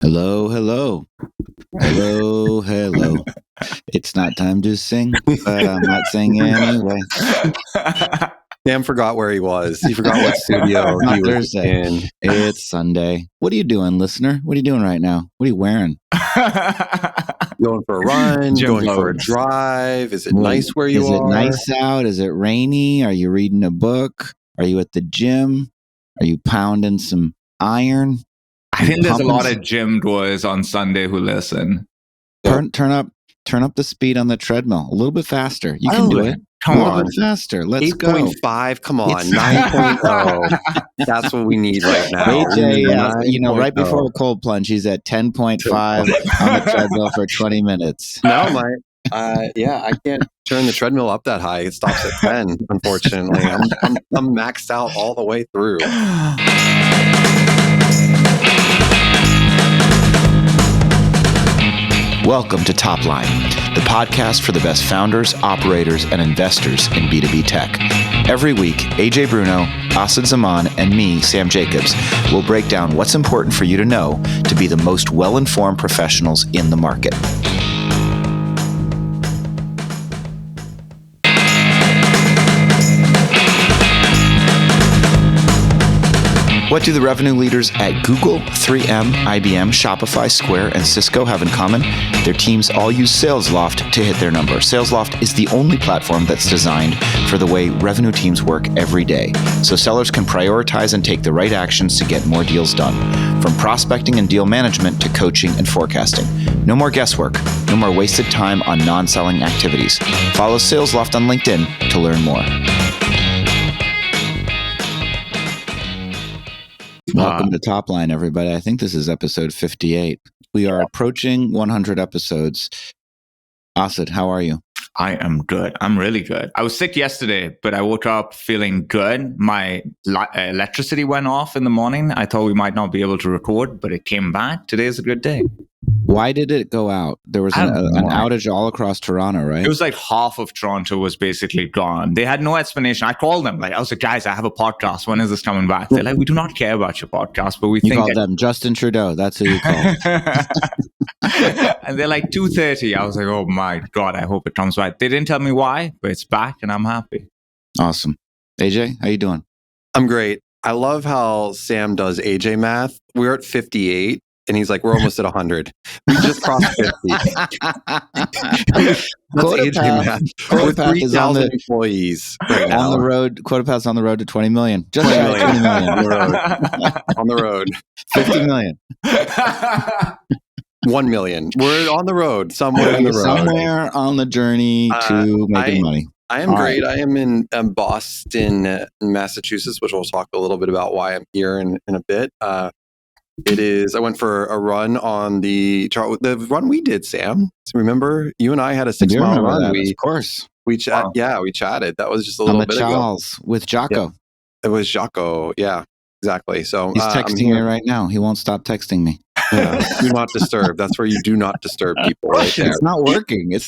Hello, hello. Hello, hello. It's not time to sing, but I'm not singing anyway. Sam forgot where he was. He forgot what studio he was Thursday. in. It's Sunday. What are you doing, listener? What are you doing right now? What are you wearing? Going for a run, Gym going for a clothes. drive. Is it nice where you Is are? it nice out? Is it rainy? Are you reading a book? Are you at the gym? Are you pounding some iron? I think there's a lot of gym goers on Sunday who listen. Turn up the speed on the treadmill a little bit faster. You can do it. Come a little on. bit faster. Let's go. 8.5. Come on. It's 9.0. That's what we need right now. AJ, right before a cold plunge, he's at 10.5 on the treadmill for 20 minutes. No, I can't turn the treadmill up that high. It stops at 10, unfortunately. I'm maxed out all the way through. Welcome to Topline, the podcast for the best founders, operators, and investors in B2B tech. Every week, AJ Bruno, Asad Zaman, and me, Sam Jacobs, will break down what's important for you to know to be the most well-informed professionals in the market. What do the revenue leaders at Google, 3M, IBM, Shopify, Square, and Cisco have in common? Their teams all use SalesLoft to hit their number. SalesLoft is the only platform that's designed for the way revenue teams work every day, so sellers can prioritize and take the right actions to get more deals done. From prospecting and deal management to coaching and forecasting. No more guesswork, no more wasted time on non-selling activities. Follow SalesLoft on LinkedIn to learn more. Welcome to Topline, everybody. I think this is episode 58. We are approaching 100 episodes. Asad, how are you? I am good. I'm really good. I was sick yesterday, but I woke up feeling good. My electricity went off in the morning. I thought we might not be able to record, but it came back. Today is a good day. Why did it go out? There was an outage all across Toronto, right? It was like half of Toronto was basically gone. They had no explanation. I called them. I was like, guys, I have a podcast. When is this coming back? They're like, we do not care about your podcast, but we think... You called them Justin Trudeau. That's who you called. And they're like 2:30. I was like, oh my God, I hope it comes back. They didn't tell me why, but it's back and I'm happy. Awesome. AJ, how you doing? I'm great. I love how Sam does AJ math. We're at 58. And he's like, we're almost at 100. We just crossed 50. That's AJ math. We're 3,000 employees right now. On the road, QuotaPath's on the road to 20 million. Just 20 20 million. On the road. 50 million. 1 million. We're on the road, somewhere in the road. Somewhere on the journey to making money. I am great. I am in Boston, Massachusetts, which we'll talk a little bit about why I'm here in a bit. I went for a run on the run we did, Sam. Remember, you and I had a 6-mile run. Of course. We chatted. That was just a little bit Charles ago. With Jocko. Yeah. It was Jocko. Yeah, exactly. So he's texting me right now. He won't stop texting me. Yeah. Do not disturb. That's where you do not disturb people. Right there. It's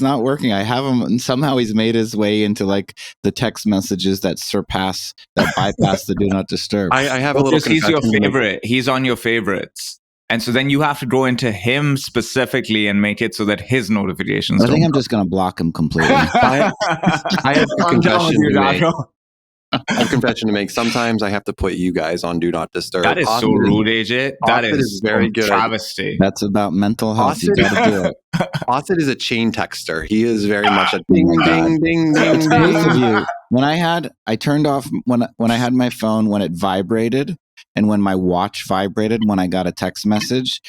not working. I have him, and somehow he's made his way into like the text messages that bypass the do not disturb. I have a little. He's your favorite. He's on your favorites. And so then you have to go into him specifically and make it so that his notifications. I think I'm just going to block him completely. I have a confession to make. A confession to make. Sometimes I have to put you guys on Do Not Disturb. That is so rude, AJ. That is very good. Travesty. That's about mental health. You got to do it. Asad is a chain texter. He is very much a ding, ding, ding, ding, ding. When I turned off when I had my phone when it vibrated, and when my watch vibrated when I got a text message.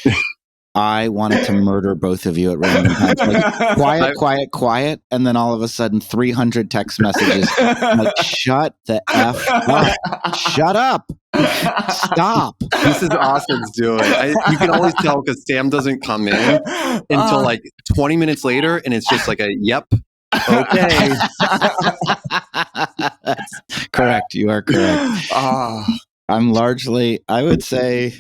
I wanted to murder both of you at random times. Like, quiet. And then all of a sudden, 300 text messages. I'm like, shut the F up. Shut up. Stop. This is Asad's doing. You can always tell because Sam doesn't come in until like 20 minutes later. And it's just like a, yep. Okay. That's correct. You are correct. I'm largely, I would say,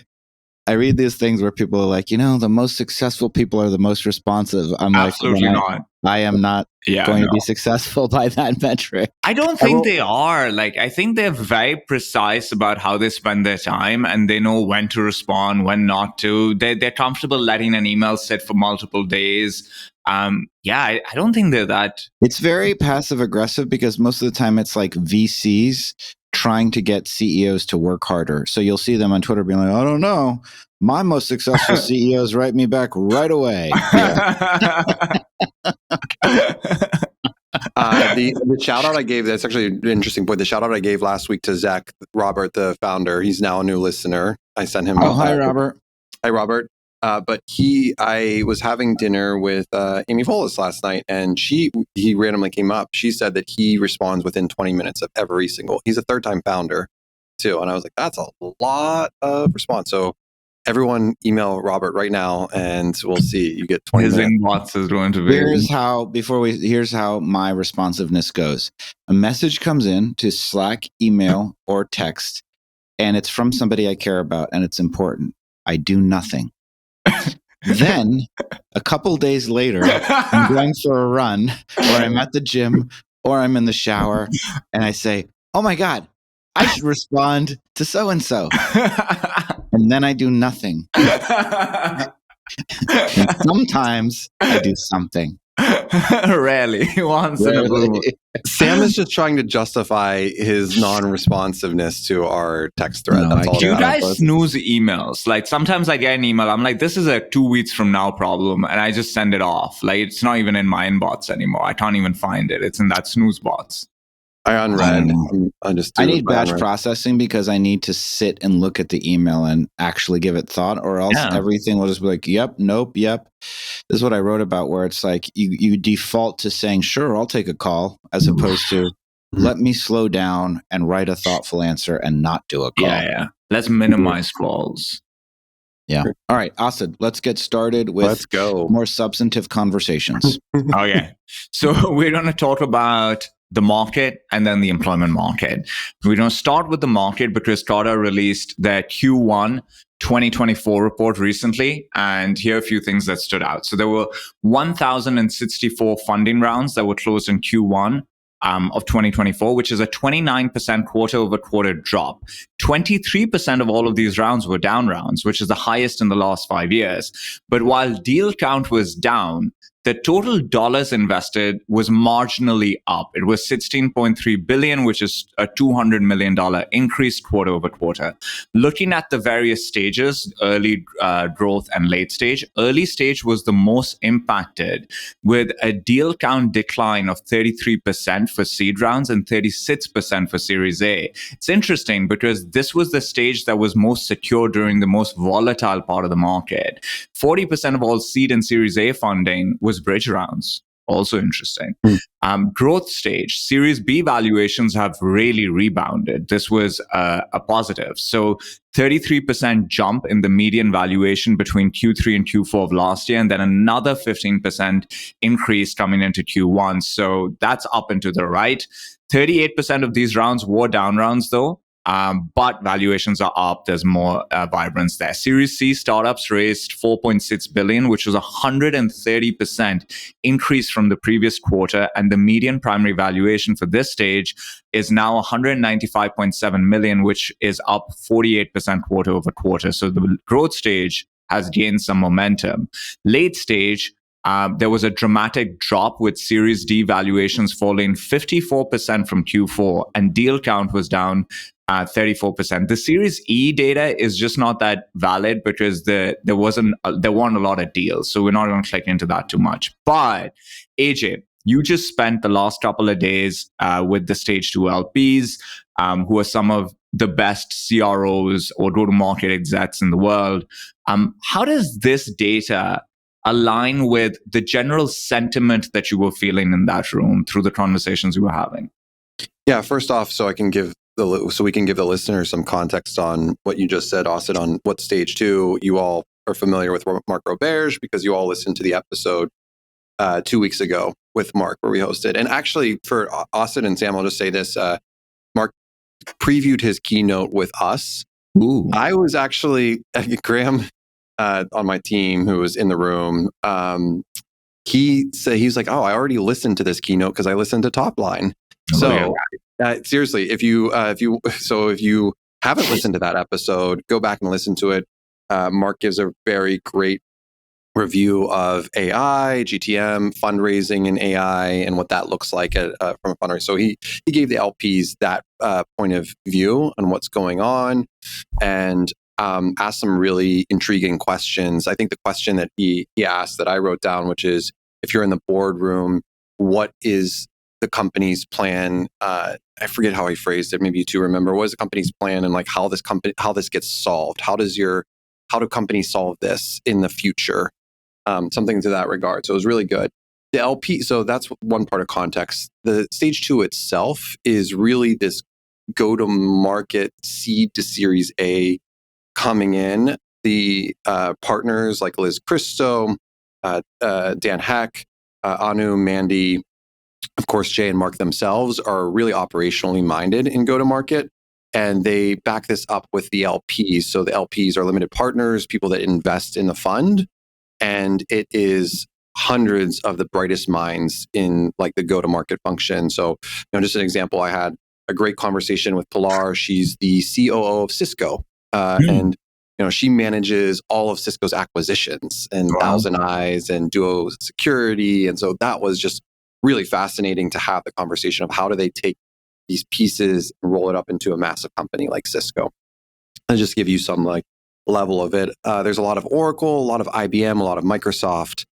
I read these things where people are like, the most successful people are the most responsive. I'm Absolutely like, not. I am not going to be successful by that metric. I don't think they are. Like, I think they're very precise about how they spend their time, and they know when to respond, when not to. They're comfortable letting an email sit for multiple days. I don't think they're that. It's very passive aggressive because most of the time it's like VCs trying to get CEOs to work harder. So you'll see them on Twitter being like, I don't know, my most successful CEOs write me back right away. The shout out I gave, that's actually an interesting point. The shout out I gave last week to Zach Robert, the founder, he's now a new listener. I sent him. Hi, Robert. Hi, Robert. But I was having dinner with Amy Volas last night, and he randomly came up. She said that he responds within 20 minutes of every single. He's a third-time founder too, and I was like, that's a lot of response. So everyone email Robert right now, and we'll see. You get 20 His minutes. inbox is going to be. Here's how my responsiveness goes. A message comes in to Slack, email, or text, and it's from somebody I care about, and it's important. I do nothing. Then a couple days later, I'm going for a run, or I'm at the gym, or I'm in the shower, and I say, oh my God, I should respond to so-and-so. And then I do nothing. And sometimes I do something. Rarely. Once in a blue moon. Sam is just trying to justify his non-responsiveness to our text thread. That's all. Do you guys snooze emails? Like, sometimes I get an email, I'm like, this is a 2 weeks from now problem, and I just send it off. Like, it's not even in my inbox anymore. I can't even find it. It's in that snooze box. I unread. I need batch processing because I need to sit and look at the email and actually give it thought, or else everything will just be like, yep, nope, yep. This is what I wrote about, where it's like you default to saying, sure, I'll take a call, as opposed to let me slow down and write a thoughtful answer and not do a call. Yeah. Let's minimize calls. Yeah. All right, Asad, let's get started with more substantive conversations. Okay. So we're going to talk about the market and then the employment market. We're going to start with the market because Tata released their Q1 2024 report recently, and here are a few things that stood out. So there were 1,064 funding rounds that were closed in Q1 of 2024, which is a 29% quarter-over-quarter drop. 23% of all of these rounds were down rounds, which is the highest in the last 5 years. But while deal count was down, the total dollars invested was marginally up. It was $16.3 billion, which is a $200 million increase quarter over quarter. Looking at the various stages, early growth and late stage, early stage was the most impacted, with a deal count decline of 33% for seed rounds and 36% for Series A. It's interesting because this was the stage that was most secure during the most volatile part of the market. 40% of all seed and Series A funding was bridge rounds. Also interesting. Growth stage, Series B valuations have really rebounded. This was a positive. So 33% jump in the median valuation between Q3 and Q4 of last year, and then another 15% increase coming into Q1. So that's up and to the right. 38% of these rounds were down rounds, though. But valuations are up. There's more vibrance there. Series C startups raised $4.6 billion, which was a 130% increase from the previous quarter. And the median primary valuation for this stage is now $195.7 million, which is up 48% quarter over quarter. So the growth stage has gained some momentum. Late stage, there was a dramatic drop with Series D valuations falling 54% from Q4, and deal count was down 34%. The Series E data is just not that valid because there weren't a lot of deals, so we're not going to click into that too much. But AJ, you just spent the last couple of days with the Stage 2 LPs, who are some of the best CROs or go-to-market execs in the world. How does this data align with the general sentiment that you were feeling in that room through the conversations you were having? Yeah, first off, so we can give the listeners some context on what you just said, Asad, on what Stage 2. You all are familiar with Mark Roberge because you all listened to the episode 2 weeks ago with Mark where we hosted. And actually, for Asad and Sam, I'll just say this: Mark previewed his keynote with us Ooh. I was actually Graham on my team who was in the room. He said he's like, "Oh, I already listened to this keynote because I listened to Topline." So seriously, if you haven't listened to that episode, go back and listen to it. Mark gives a very great review of AI, GTM, fundraising in AI, and what that looks like from a fundraiser. So he gave the LPs that point of view on what's going on, and asked some really intriguing questions. I think the question that he asked that I wrote down, which is, if you're in the boardroom, what is the company's plan? I forget how he phrased it. Maybe you two remember. What is the company's plan, and like how this gets solved? How do companies solve this in the future? Something to that regard. So it was really good. The LP, so that's one part of context. The stage 2 itself is really this go-to-market seed to Series A coming in. The partners like Liz Christo, Dan Heck, Anu, Mandy, of course, Jay and Mark themselves are really operationally minded in go-to-market. And they back this up with the LPs. So the LPs are limited partners, people that invest in the fund. And it is hundreds of the brightest minds in like the go-to-market function. So, just an example, I had a great conversation with Pilar. She's the COO of Cisco. And she manages all of Cisco's acquisitions and Thousand Eyes and Duo Security. And so that was just really fascinating to have the conversation of how do they take these pieces and roll it up into a massive company like Cisco. I'll just give you some like level of it. There's a lot of Oracle, a lot of IBM, a lot of Microsoft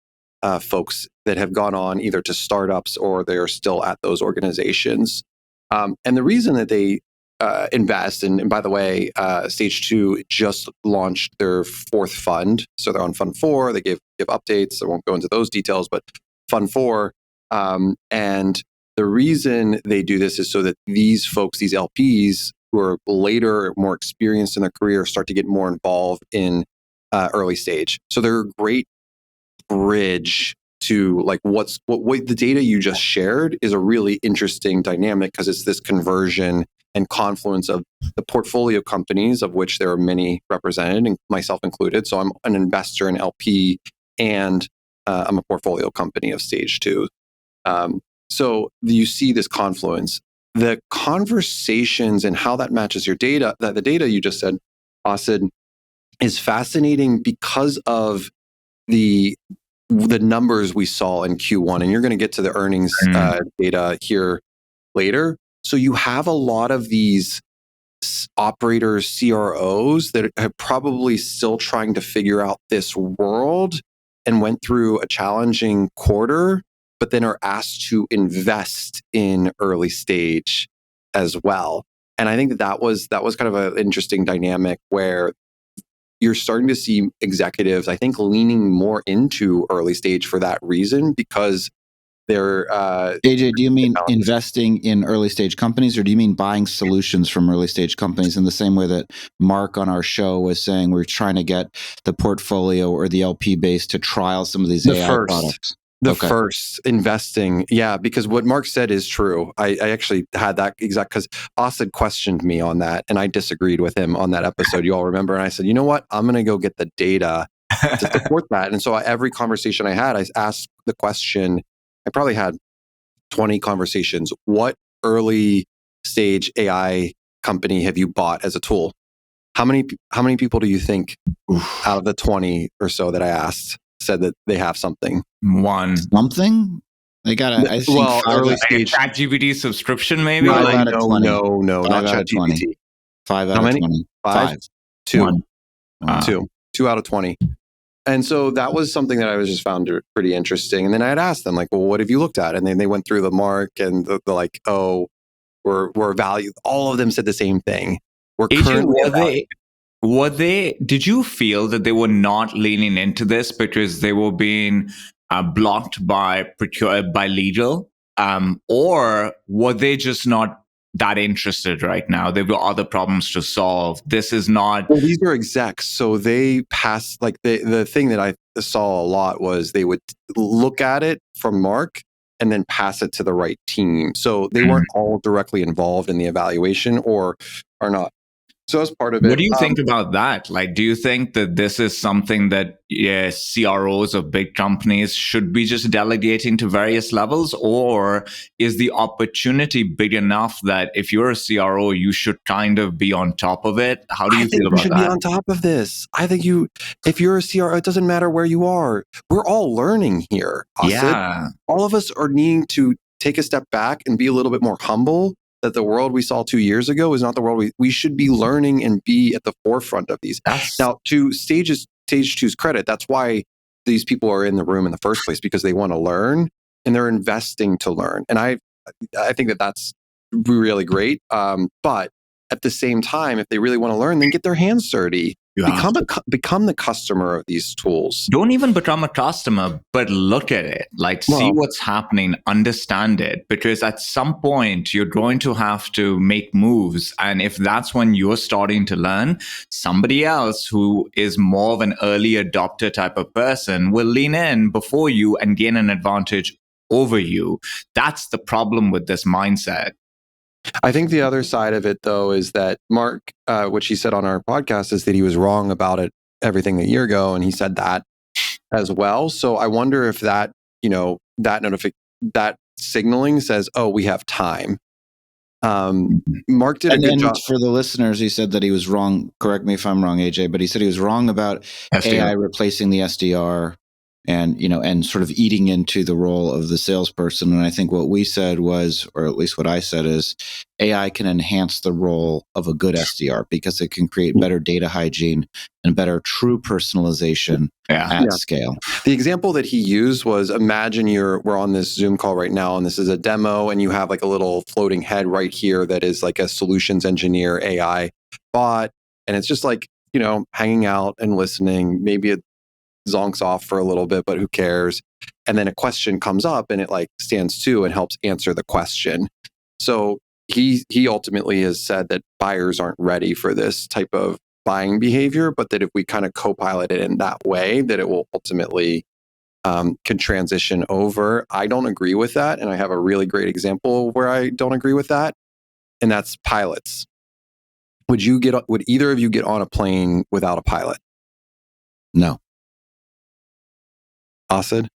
folks that have gone on either to startups or they're still at those organizations. And the reason that they invest, and by the way, Stage 2 just launched their 4th fund. So they're on Fund 4. They give updates. I won't go into those details, but Fund 4. And the reason they do this is so that these folks, these LPs, who are later more experienced in their career, start to get more involved in early stage. So they're a great bridge to like what the data you just shared is a really interesting dynamic because it's this conversion and confluence of the portfolio companies, of which there are many represented, and myself included. So I'm an investor in LP, and I'm a portfolio company of Stage 2. So you see this confluence. The conversations and how that matches your data, the data you just said, Asad, is fascinating because of the numbers we saw in Q1. And you're going to get to the earnings data here later. So you have a lot of these operators, CROs, that are probably still trying to figure out this world and went through a challenging quarter, but then are asked to invest in early stage as well. And I think that was kind of an interesting dynamic where you're starting to see executives, I think, leaning more into early stage for that reason, because they're... AJ, do you mean investing in early stage companies, or do you mean buying solutions from early stage companies in the same way that Mark on our show was saying we're trying to get the portfolio or the LP base to trial some of these AI products? First investing. Yeah, because what Mark said is true. I actually had that exact, because Asad questioned me on that and I disagreed with him on that episode. You all remember? And I said, you know what? I'm going to go get the data to support that. And so every conversation I had, I asked the question. I probably had 20 conversations. What early stage AI company have you bought as a tool? How many people do you think out of the 20 or so that I asked said that they have something? Something? They got early stage ChatGPT subscription, maybe? No, out of 20. no, not ChatGPT. 5 out of 20. 5? 2. Wow. 2 out of 20. And so that was something that I was just found pretty interesting. And then I had asked them, like, well, what have you looked at? And then they went through the Mark and the like, oh, we're valued. All of them said the same thing. Did you feel that they were not leaning into this because they were being blocked by legal? Or were they just not that interested right now? There were other problems to solve. This is not... Well, these are execs. So they pass, like the thing that I saw a lot was they would look at it from Mark and then pass it to the right team. So they weren't all directly involved in the evaluation or are not So as part of it, What do you think about that? Like, do you think that this is something that CROs of big companies should be just delegating to various levels? Or is the opportunity big enough that if you're a CRO, you should kind of be on top of it? How do you feel about you should that? be on top of this. I think if you're a CRO, it doesn't matter where you are. We're all learning here. Asad. Yeah. All of us are needing to take a step back and be a little bit more humble that the world we saw 2 years ago is not the world we should be learning and be at the forefront of these. Now, to Stage Two's credit, that's why these people are in the room in the first place, because they want to learn and they're investing to learn. And I think that that's really great. But at the same time, if they really want to learn, then get their hands dirty. Become the customer of these tools. Don't even become a customer, but look at it. Like, see what's happening, understand it, because at some point you're going to have to make moves. And if that's when you're starting to learn, somebody else who is more of an early adopter type of person will lean in before you and gain an advantage over you. That's the problem with this mindset. I think the other side of it, though, is that Mark, which he said on our podcast, is that he was wrong about it everything a year ago, and he said that as well. So I wonder if that, that signaling says, "Oh, we have time." Mark did a good job. For the listeners, he said that he was wrong. Correct me if I'm wrong, AJ, but he said he was wrong about SDR. AI replacing the SDR. And sort of eating into the role of the salesperson. And I think what we said was, or at least what I said is, AI can enhance the role of a good SDR because it can create better data hygiene and better true personalization at scale. The example that he used was, imagine we're on this Zoom call right now, and this is a demo, and you have like a little floating head right here that is like a solutions engineer AI bot, and it's just like, hanging out and listening. Maybe it zonks off for a little bit, but who cares? And then a question comes up and it like stands to and helps answer the question. So he ultimately has said that buyers aren't ready for this type of buying behavior, but that if we kind of co-pilot it in that way, that it will ultimately can transition over. I don't agree with that. And I have a really great example where I don't agree with that. And that's pilots. Would either of you get on a plane without a pilot? No. Asad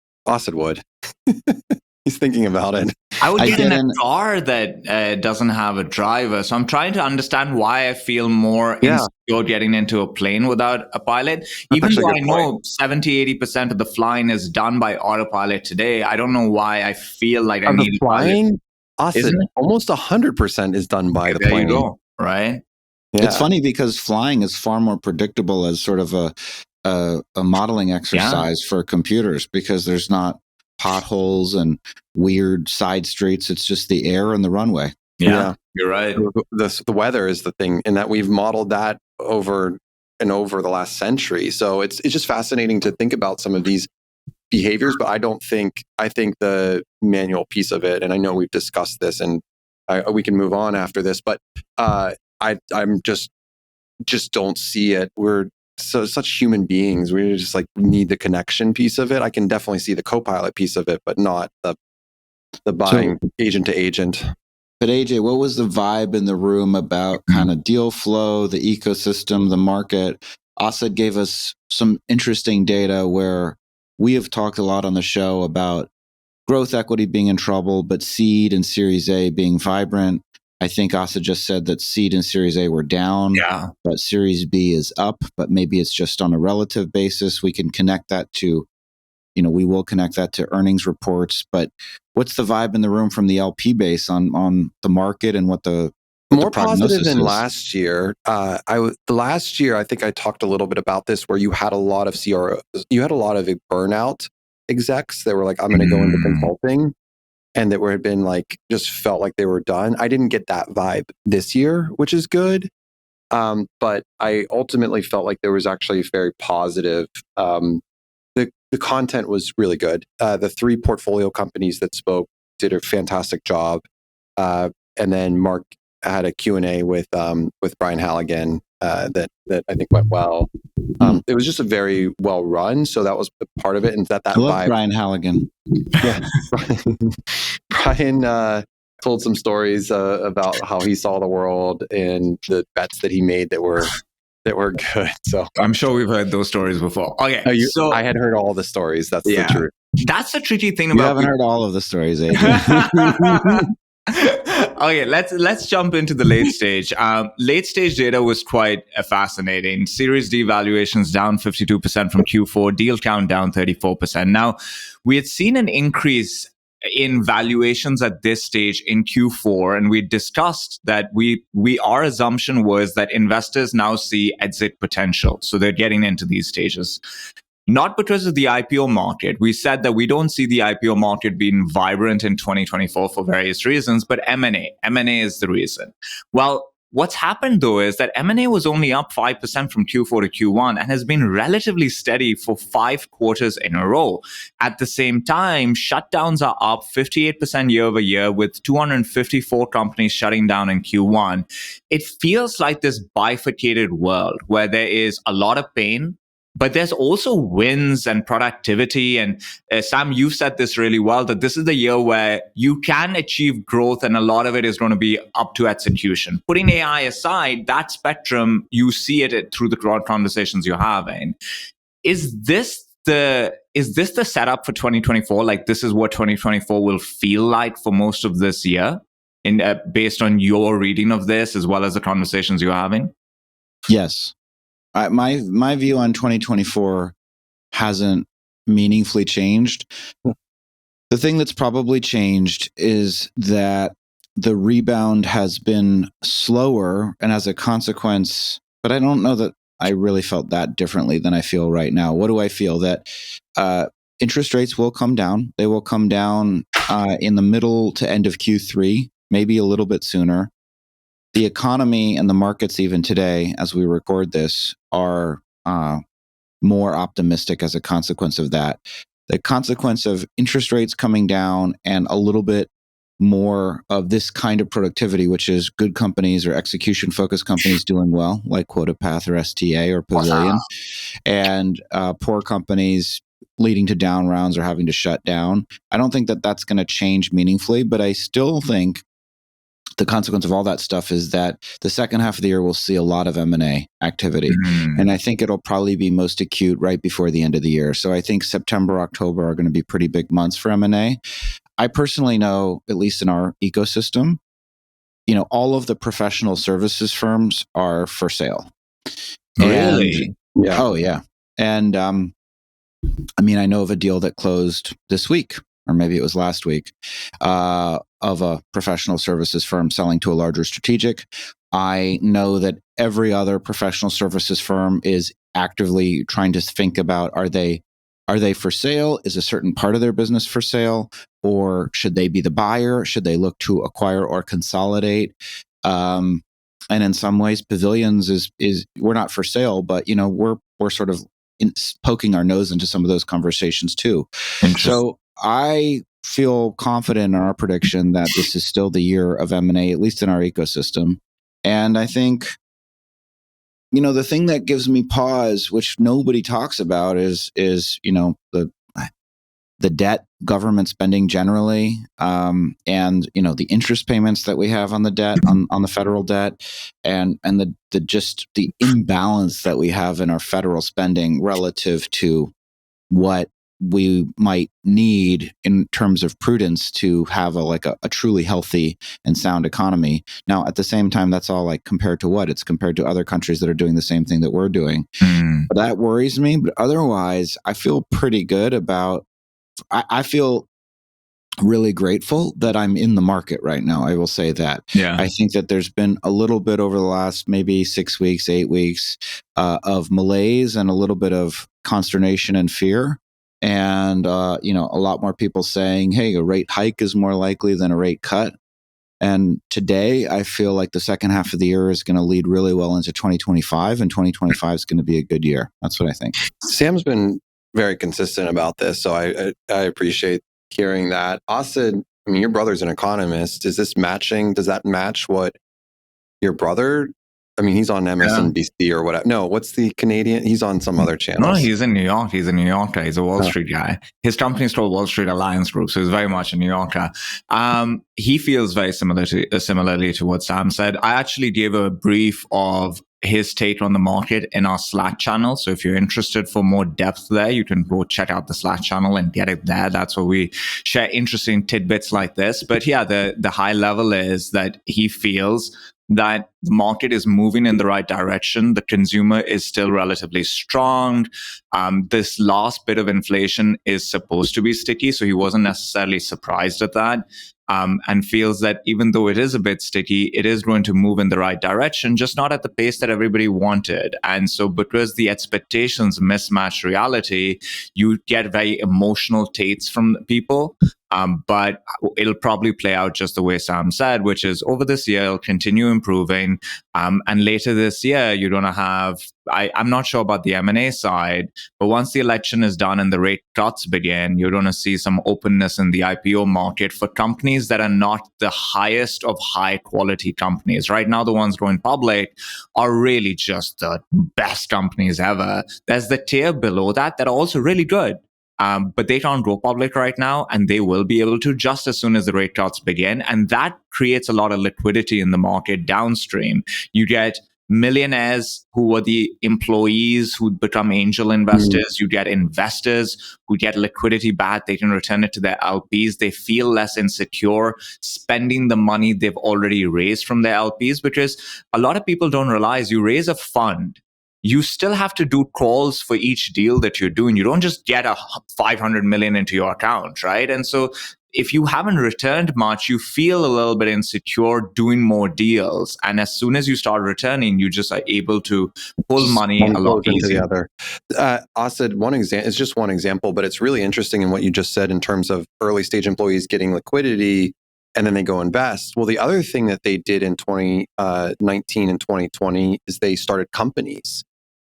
would. He's thinking about it. I would get in a car that doesn't have a driver. So I'm trying to understand why I feel more insecure getting into a plane without a pilot. Even though I know 70-80% of the flying is done by autopilot today, I don't know why I feel like I need flying. Asad, almost 100% is done by the plane. There you go, right? Yeah. It's funny because flying is far more predictable as sort of a modeling exercise for computers, because there's not potholes and weird side streets. It's just the air and the runway. Yeah, you're right. The weather is the thing, and that we've modeled that over and over the last century. So it's just fascinating to think about some of these behaviors. But I think the manual piece of it, and I know we've discussed this, and we can move on after this. But I'm just don't see it. We're such human beings. We just like need the connection piece of it. I can definitely see the co-pilot piece of it, but not the buying agent to agent. But AJ, what was the vibe in the room about kind of deal flow, the ecosystem, the market? Asad gave us some interesting data where we have talked a lot on the show about growth equity being in trouble, but seed and Series A being vibrant. I think Asad just said that seed and Series A were down, but Series B is up, but maybe it's just on a relative basis. We can connect that to, we will connect that to earnings reports. But what's the vibe in the room from the LP base on the market and what the more positive than last year? Last year, I think I talked a little bit about this, where you had a lot of CROs, you had a lot of burnout execs that were like, I'm going to go into consulting. And that had been like, just felt like they were done. I didn't get that vibe this year, which is good. But I ultimately felt like there was actually very positive. The content was really good. The 3 portfolio companies that spoke did a fantastic job. And then Mark had a Q&A with Brian Halligan that I think went well. It was just a very well run, so that was part of it. And that I love vibe. Brian Halligan. Yeah, Brian. told some stories about how he saw the world and the bets that he made that were good. So I'm sure we've heard those stories before. Okay, so I had heard all the stories. That's the truth. That's the tricky thing You about haven't heard all of the stories, AJ. Okay, let's jump into the late stage. Late stage data was quite fascinating. Series D valuations down 52% from Q4, deal count down 34%. Now, we had seen an increase in valuations at this stage in Q4, and we discussed that our assumption was that investors now see exit potential, so they're getting into these stages. Not because of the IPO market. We said that we don't see the IPO market being vibrant in 2024 for various reasons, but M&A. M&A is the reason. Well, what's happened though is that M&A was only up 5% from Q4 to Q1 and has been relatively steady for 5 quarters in a row. At the same time, shutdowns are up 58% year over year, with 254 companies shutting down in Q1. It feels like this bifurcated world where there is a lot of pain, but there's also wins and productivity. And Sam, you've said this really well, that this is the year where you can achieve growth and a lot of it is going to be up to execution. Putting AI aside, that spectrum, you see it through the conversations you're having. Is this the setup for 2024? Like, this is what 2024 will feel like for most of this year, based on your reading of this as well as the conversations you're having? Yes. My view on 2024 hasn't meaningfully changed. The thing that's probably changed is that the rebound has been slower, and as a consequence, but I don't know that I really felt that differently than I feel right now. What do I feel? That interest rates will come down. They will come down in the middle to end of Q3, maybe a little bit sooner. The economy and the markets, even today, as we record this, are more optimistic as a consequence of that. The consequence of interest rates coming down and a little bit more of this kind of productivity, which is good companies or execution-focused companies doing well, like QuotaPath or STA or Pavilion, and poor companies leading to down rounds or having to shut down. I don't think that that's going to change meaningfully, but I still think the consequence of all that stuff is that the second half of the year we'll see a lot of M&A activity. And I think it'll probably be most acute right before the end of the year. So I think September, October are going to be pretty big months for M&A. I personally know, at least in our ecosystem, all of the professional services firms are for sale. Really? Yeah. Oh, yeah. And I know of a deal that closed this week, or maybe it was last week, of a professional services firm selling to a larger strategic. I know that every other professional services firm is actively trying to think about, are they for sale? Is a certain part of their business for sale? Or should they be the buyer? Should they look to acquire or consolidate? And in some ways, Pavilions is we're not for sale, but we're sort of poking our nose into some of those conversations too. So I feel confident in our prediction that this is still the year of M&A, at least in our ecosystem. And I think, the thing that gives me pause, which nobody talks about, is the debt, government spending generally, and the interest payments that we have on the debt, on the federal debt, and the imbalance that we have in our federal spending relative to what we might need in terms of prudence to have a truly healthy and sound economy. Now, at the same time, that's all compared to what? It's compared to other countries that are doing the same thing that we're doing. But that worries me. But otherwise, I feel pretty good about, I feel really grateful that I'm in the market right now. I will say that. Yeah. I think that there's been a little bit over the last maybe 6 weeks, 8 weeks of malaise and a little bit of consternation and fear. And, a lot more people saying, hey, a rate hike is more likely than a rate cut. And today I feel like the second half of the year is going to lead really well into 2025, and 2025 is going to be a good year. That's what I think. Sam's been very consistent about this, so I appreciate hearing that. Asad, your brother's an economist. Does that match what your brother I mean, he's on MSNBC or whatever. No, what's the Canadian? He's on some other channel. No, he's in New York. He's a New Yorker. He's a Wall Street guy. His company is called Wall Street Alliance Group, so he's very much a New Yorker. He feels very similarly to what Sam said. I actually gave a brief of his take on the market in our Slack channel. So if you're interested for more depth there, you can go check out the Slack channel and get it there. That's where we share interesting tidbits like this. But yeah, the high level is that he feels that the market is moving in the right direction. The consumer is still relatively strong. This last bit of inflation is supposed to be sticky, so he wasn't necessarily surprised at that. And feels that even though it is a bit sticky, it is going to move in the right direction, just not at the pace that everybody wanted. And so because the expectations mismatch reality, you get very emotional takes from people. But it'll probably play out just the way Sam said, which is over this year, it'll continue improving. And later this year, you're going to have, I'm not sure about the M&A side, but once the election is done and the rate cuts begin, you're going to see some openness in the IPO market for companies that are not the highest of high quality companies. Right now, the ones going public are really just the best companies ever. There's the tier below that are also really good. But they can't go public right now, and they will be able to just as soon as the rate cuts begin. And that creates a lot of liquidity in the market downstream. You get millionaires who were the employees who become angel investors. You get investors who get liquidity back. They can return it to their LPs. They feel less insecure spending the money they've already raised from their LPs, because a lot of people don't realize you raise a fund, you still have to do calls for each deal that you're doing. You don't just get a 500 million into your account, right? And so if you haven't returned much, you feel a little bit insecure doing more deals. And as soon as you start returning, you just are able to pull money a lot easier. The other. Asad, it's just one example, but it's really interesting in what you just said in terms of early stage employees getting liquidity and then they go invest. Well, the other thing that they did in 2019 and 2020 is they started companies.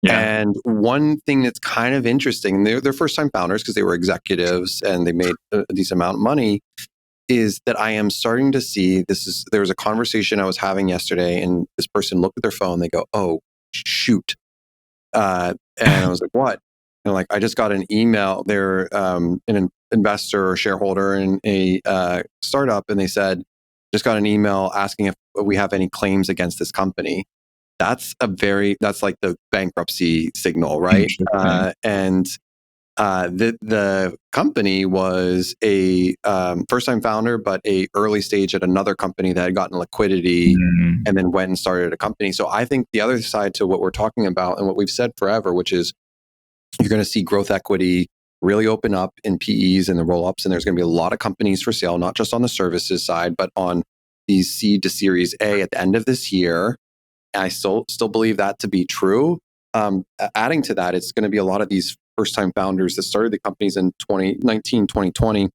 Yeah. And one thing that's kind of interesting, they're first-time founders because they were executives and they made a decent amount of money, is that I am starting to see, there was a conversation I was having yesterday and this person looked at their phone, they go, oh, shoot. And I was like, what? And like, I just got an email. They're an investor or shareholder in a startup, and they said, just got an email asking if we have any claims against this company. That's like the bankruptcy signal, right? And the company was a first-time founder, but a early stage at another company that had gotten liquidity and then went and started a company. So I think the other side to what we're talking about and what we've said forever, which is you're going to see growth equity really open up in PEs and the roll-ups, and there's going to be a lot of companies for sale, not just on the services side, but on these seed to Series A at the end of this year. I still believe that to be true. Adding to that, it's going to be a lot of these first-time founders that started the companies in 2019, 2020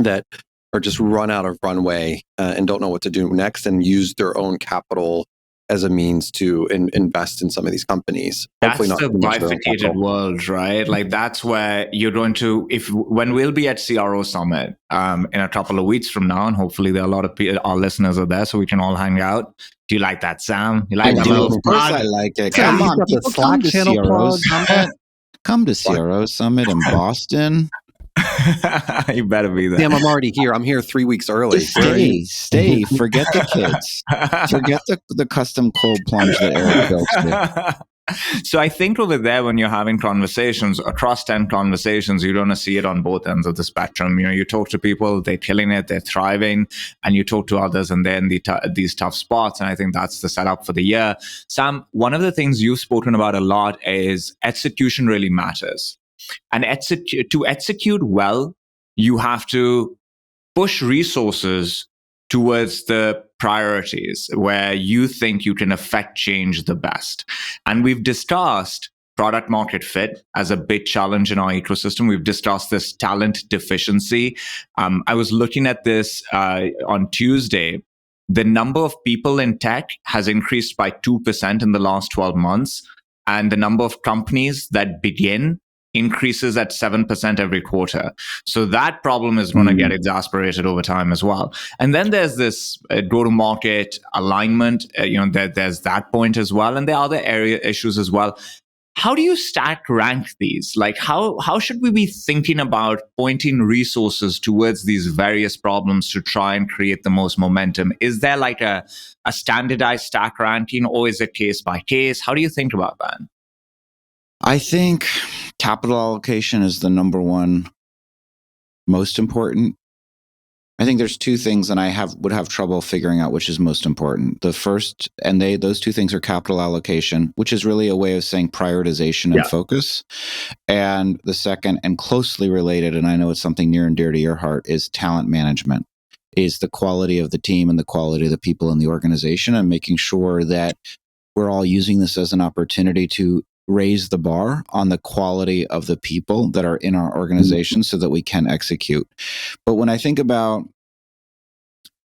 that are just run out of runway and don't know what to do next and use their own capital as a means to invest in some of these companies. Hopefully that's the bifurcated world, right? Like that's where you're going to, when we'll be at CRO Summit in a couple of weeks from now, and hopefully there are a lot of our listeners are there so we can all hang out. Do you like that, Sam? You like that? Of course I like it. Come on, people come to CRO Summit. Come to CRO Summit in Boston. You better be there. Damn, I'm already here. I'm here 3 weeks early. Stay. Forget the kids. Forget the custom cold plunge that Eric built. So I think over there, when you're having conversations, across 10 conversations, you're going to see it on both ends of the spectrum. You know, you talk to people, they're killing it, they're thriving, and you talk to others and they're in these tough spots. And I think that's the setup for the year. Sam, one of the things you've spoken about a lot is execution really matters. And to execute well, you have to push resources towards the priorities where you think you can affect change the best. And we've discussed product market fit as a big challenge in our ecosystem. We've discussed this talent deficiency. I was looking at this on Tuesday. The number of people in tech has increased by 2% in the last 12 months. And the number of companies that begin increases at 7% every quarter. So that problem is going to get exasperated over time as well. And then there's this go-to-market alignment. There's that point as well. And there are other area issues as well. How do you stack rank these? Like how should we be thinking about pointing resources towards these various problems to try and create the most momentum? Is there like a standardized stack ranking, or is it case by case? How do you think about that? I think capital allocation is the number one most important. I think there's two things, and I would have trouble figuring out which is most important. The first, and those two things are capital allocation, which is really a way of saying prioritization and focus. And the second, and closely related, and I know it's something near and dear to your heart, is talent management, is the quality of the team and the quality of the people in the organization, and making sure that we're all using this as an opportunity to raise the bar on the quality of the people that are in our organization so that we can execute. But when I think about,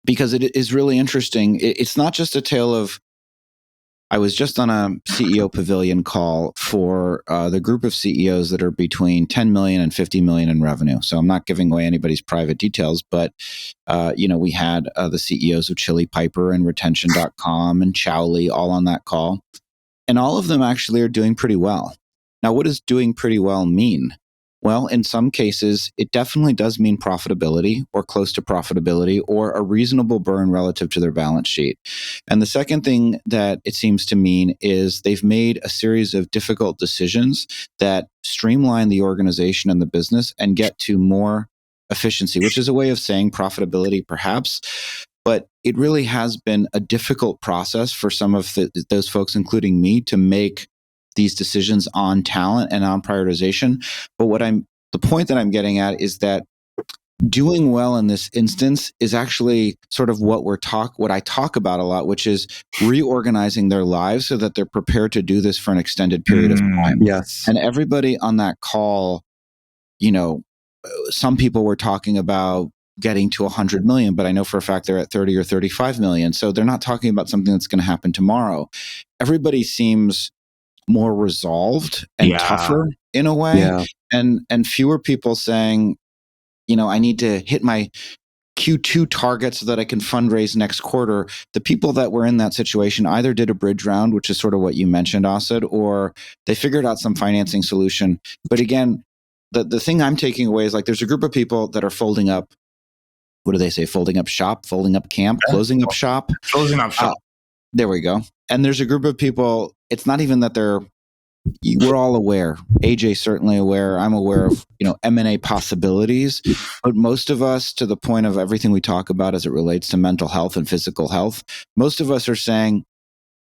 because it is really interesting, it's not just a tale of, I was just on a CEO Pavilion call for the group of CEOs that are between 10 million and 50 million in revenue. So I'm not giving away anybody's private details, but we had the CEOs of Chili Piper and Retention.com and Chowly all on that call. And all of them actually are doing pretty well. Now, what does doing pretty well mean? Well, in some cases, it definitely does mean profitability or close to profitability or a reasonable burn relative to their balance sheet. And the second thing that it seems to mean is they've made a series of difficult decisions that streamline the organization and the business and get to more efficiency, which is a way of saying profitability, perhaps. But it really has been a difficult process for some of those folks, including me, to make these decisions on talent and on prioritization. But the point that I'm getting at is that doing well in this instance is actually sort of what I talk about a lot, which is reorganizing their lives so that they're prepared to do this for an extended period of time. Yes. And everybody on that call, some people were talking about getting to 100 million, but I know for a fact they're at 30 or 35 million. So they're not talking about something that's going to happen tomorrow. Everybody seems more resolved and tougher in a way, and fewer people saying, I need to hit my Q2 target so that I can fundraise next quarter. The people that were in that situation either did a bridge round, which is sort of what you mentioned, Asad, or they figured out some financing solution. But again, the thing I'm taking away is like there's a group of people that are folding up. What do they say? Folding up shop, folding up camp, closing up shop. Closing up shop. There we go. And there's a group of people, it's not even that we're all aware. AJ certainly aware. I'm aware of, M&A possibilities. But most of us, to the point of everything we talk about as it relates to mental health and physical health, most of us are saying,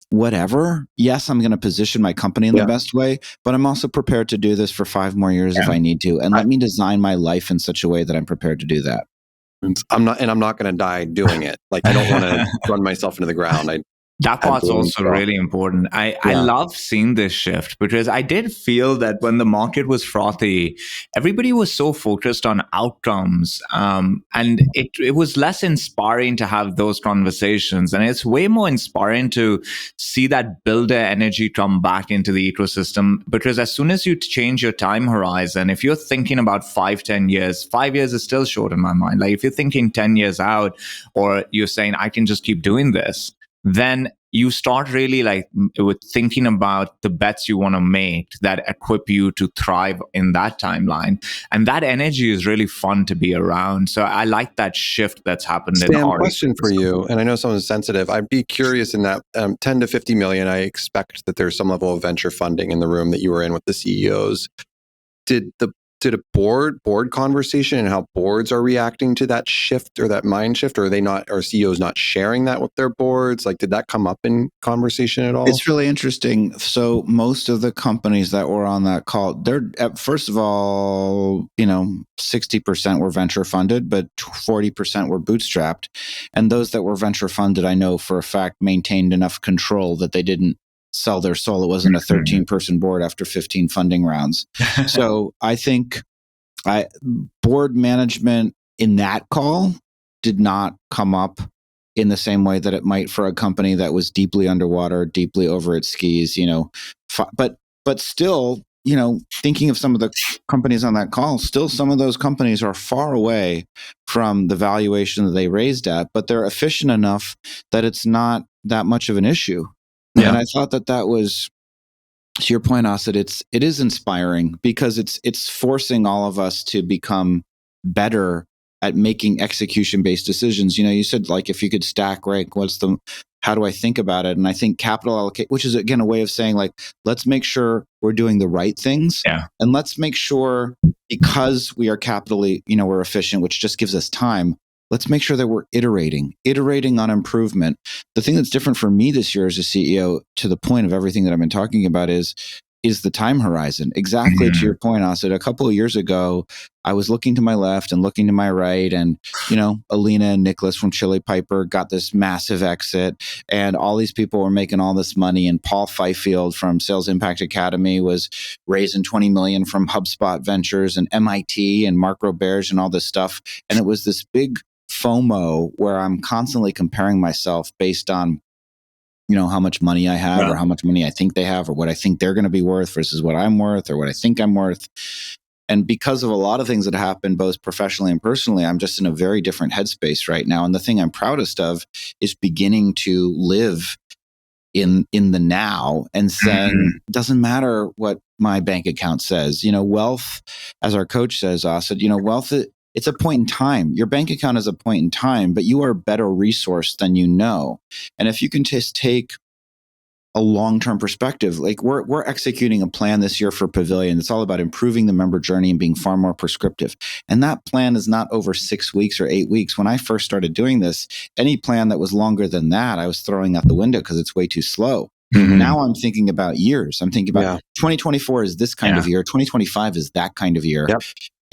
whatever. Yes, I'm going to position my company in the best way, but I'm also prepared to do this for 5 more years if I need to. And let me design my life in such a way that I'm prepared to do that. I'm not going to die doing it. Like, I don't want to run myself into the ground. That part's also really important. I love seeing this shift because I did feel that when the market was frothy, everybody was so focused on outcomes. And it was less inspiring to have those conversations. And it's way more inspiring to see that builder energy come back into the ecosystem. Because as soon as you change your time horizon, if you're thinking about 5-10 years, 5 years is still short in my mind. Like if you're thinking 10 years out, or you're saying, I can just keep doing this, then you start really with thinking about the bets you want to make that equip you to thrive in that timeline. And that energy is really fun to be around. So I like that shift that's happened. Sam, question for you, and I know someone's sensitive. I'd be curious in that 10 to 50 million, I expect that there's some level of venture funding in the room that you were in with the CEOs. Did a board conversation and how boards are reacting to that shift or that mind shift, or are CEOs not sharing that with their boards? Like, did that come up in conversation at all? It's really interesting. So most of the companies that were on that call, they're first of all, 60% were venture funded, but 40% were bootstrapped. And those that were venture funded, I know for a fact, maintained enough control that they didn't sell their soul. It wasn't a 13-person board after 15 funding rounds. So I think board management in that call did not come up in the same way that it might for a company that was deeply underwater, deeply over its skis, but still thinking of some of the companies on that call, still some of those companies are far away from the valuation that they raised at, but they're efficient enough that it's not that much of an issue. Yeah. And I thought that was, to your point, Asad, it is inspiring because it's forcing all of us to become better at making execution-based decisions. You said, like, if you could stack rank, how do I think about it? And I think capital allocate, which is again a way of saying, like, let's make sure we're doing the right things. Yeah. And let's make sure, because we are capitally, we're efficient, which just gives us time. Let's make sure that we're iterating on improvement. The thing that's different for me this year as a CEO, to the point of everything that I've been talking about, is the time horizon. Exactly to your point, Asad. A couple of years ago, I was looking to my left and looking to my right, and Alina and Nicholas from Chili Piper got this massive exit, and all these people were making all this money. And Paul Fifield from Sales Impact Academy was raising $20 million from HubSpot Ventures and MIT and Mark Roberge and all this stuff. And it was this big FOMO where I'm constantly comparing myself based on how much money I have, or how much money I think they have, or what I think they're going to be worth versus what I'm worth, or what I think I'm worth. And because of a lot of things that happen both professionally and personally, I'm just in a very different headspace right now. And the thing I'm proudest of is beginning to live in the now and saying, it doesn't matter what my bank account says. Wealth, as our coach says, Asad, wealth, it's a point in time. Your bank account is a point in time, but you are a better resource than you know. And if you can just take a long-term perspective, like we're executing a plan this year for Pavilion. It's all about improving the member journey and being far more prescriptive. And that plan is not over 6 weeks or 8 weeks. When I first started doing this, any plan that was longer than that, I was throwing out the window because it's way too slow. Mm-hmm. Now I'm thinking about years. I'm thinking about 2024 is this kind of year. 2025 is that kind of year. Yep.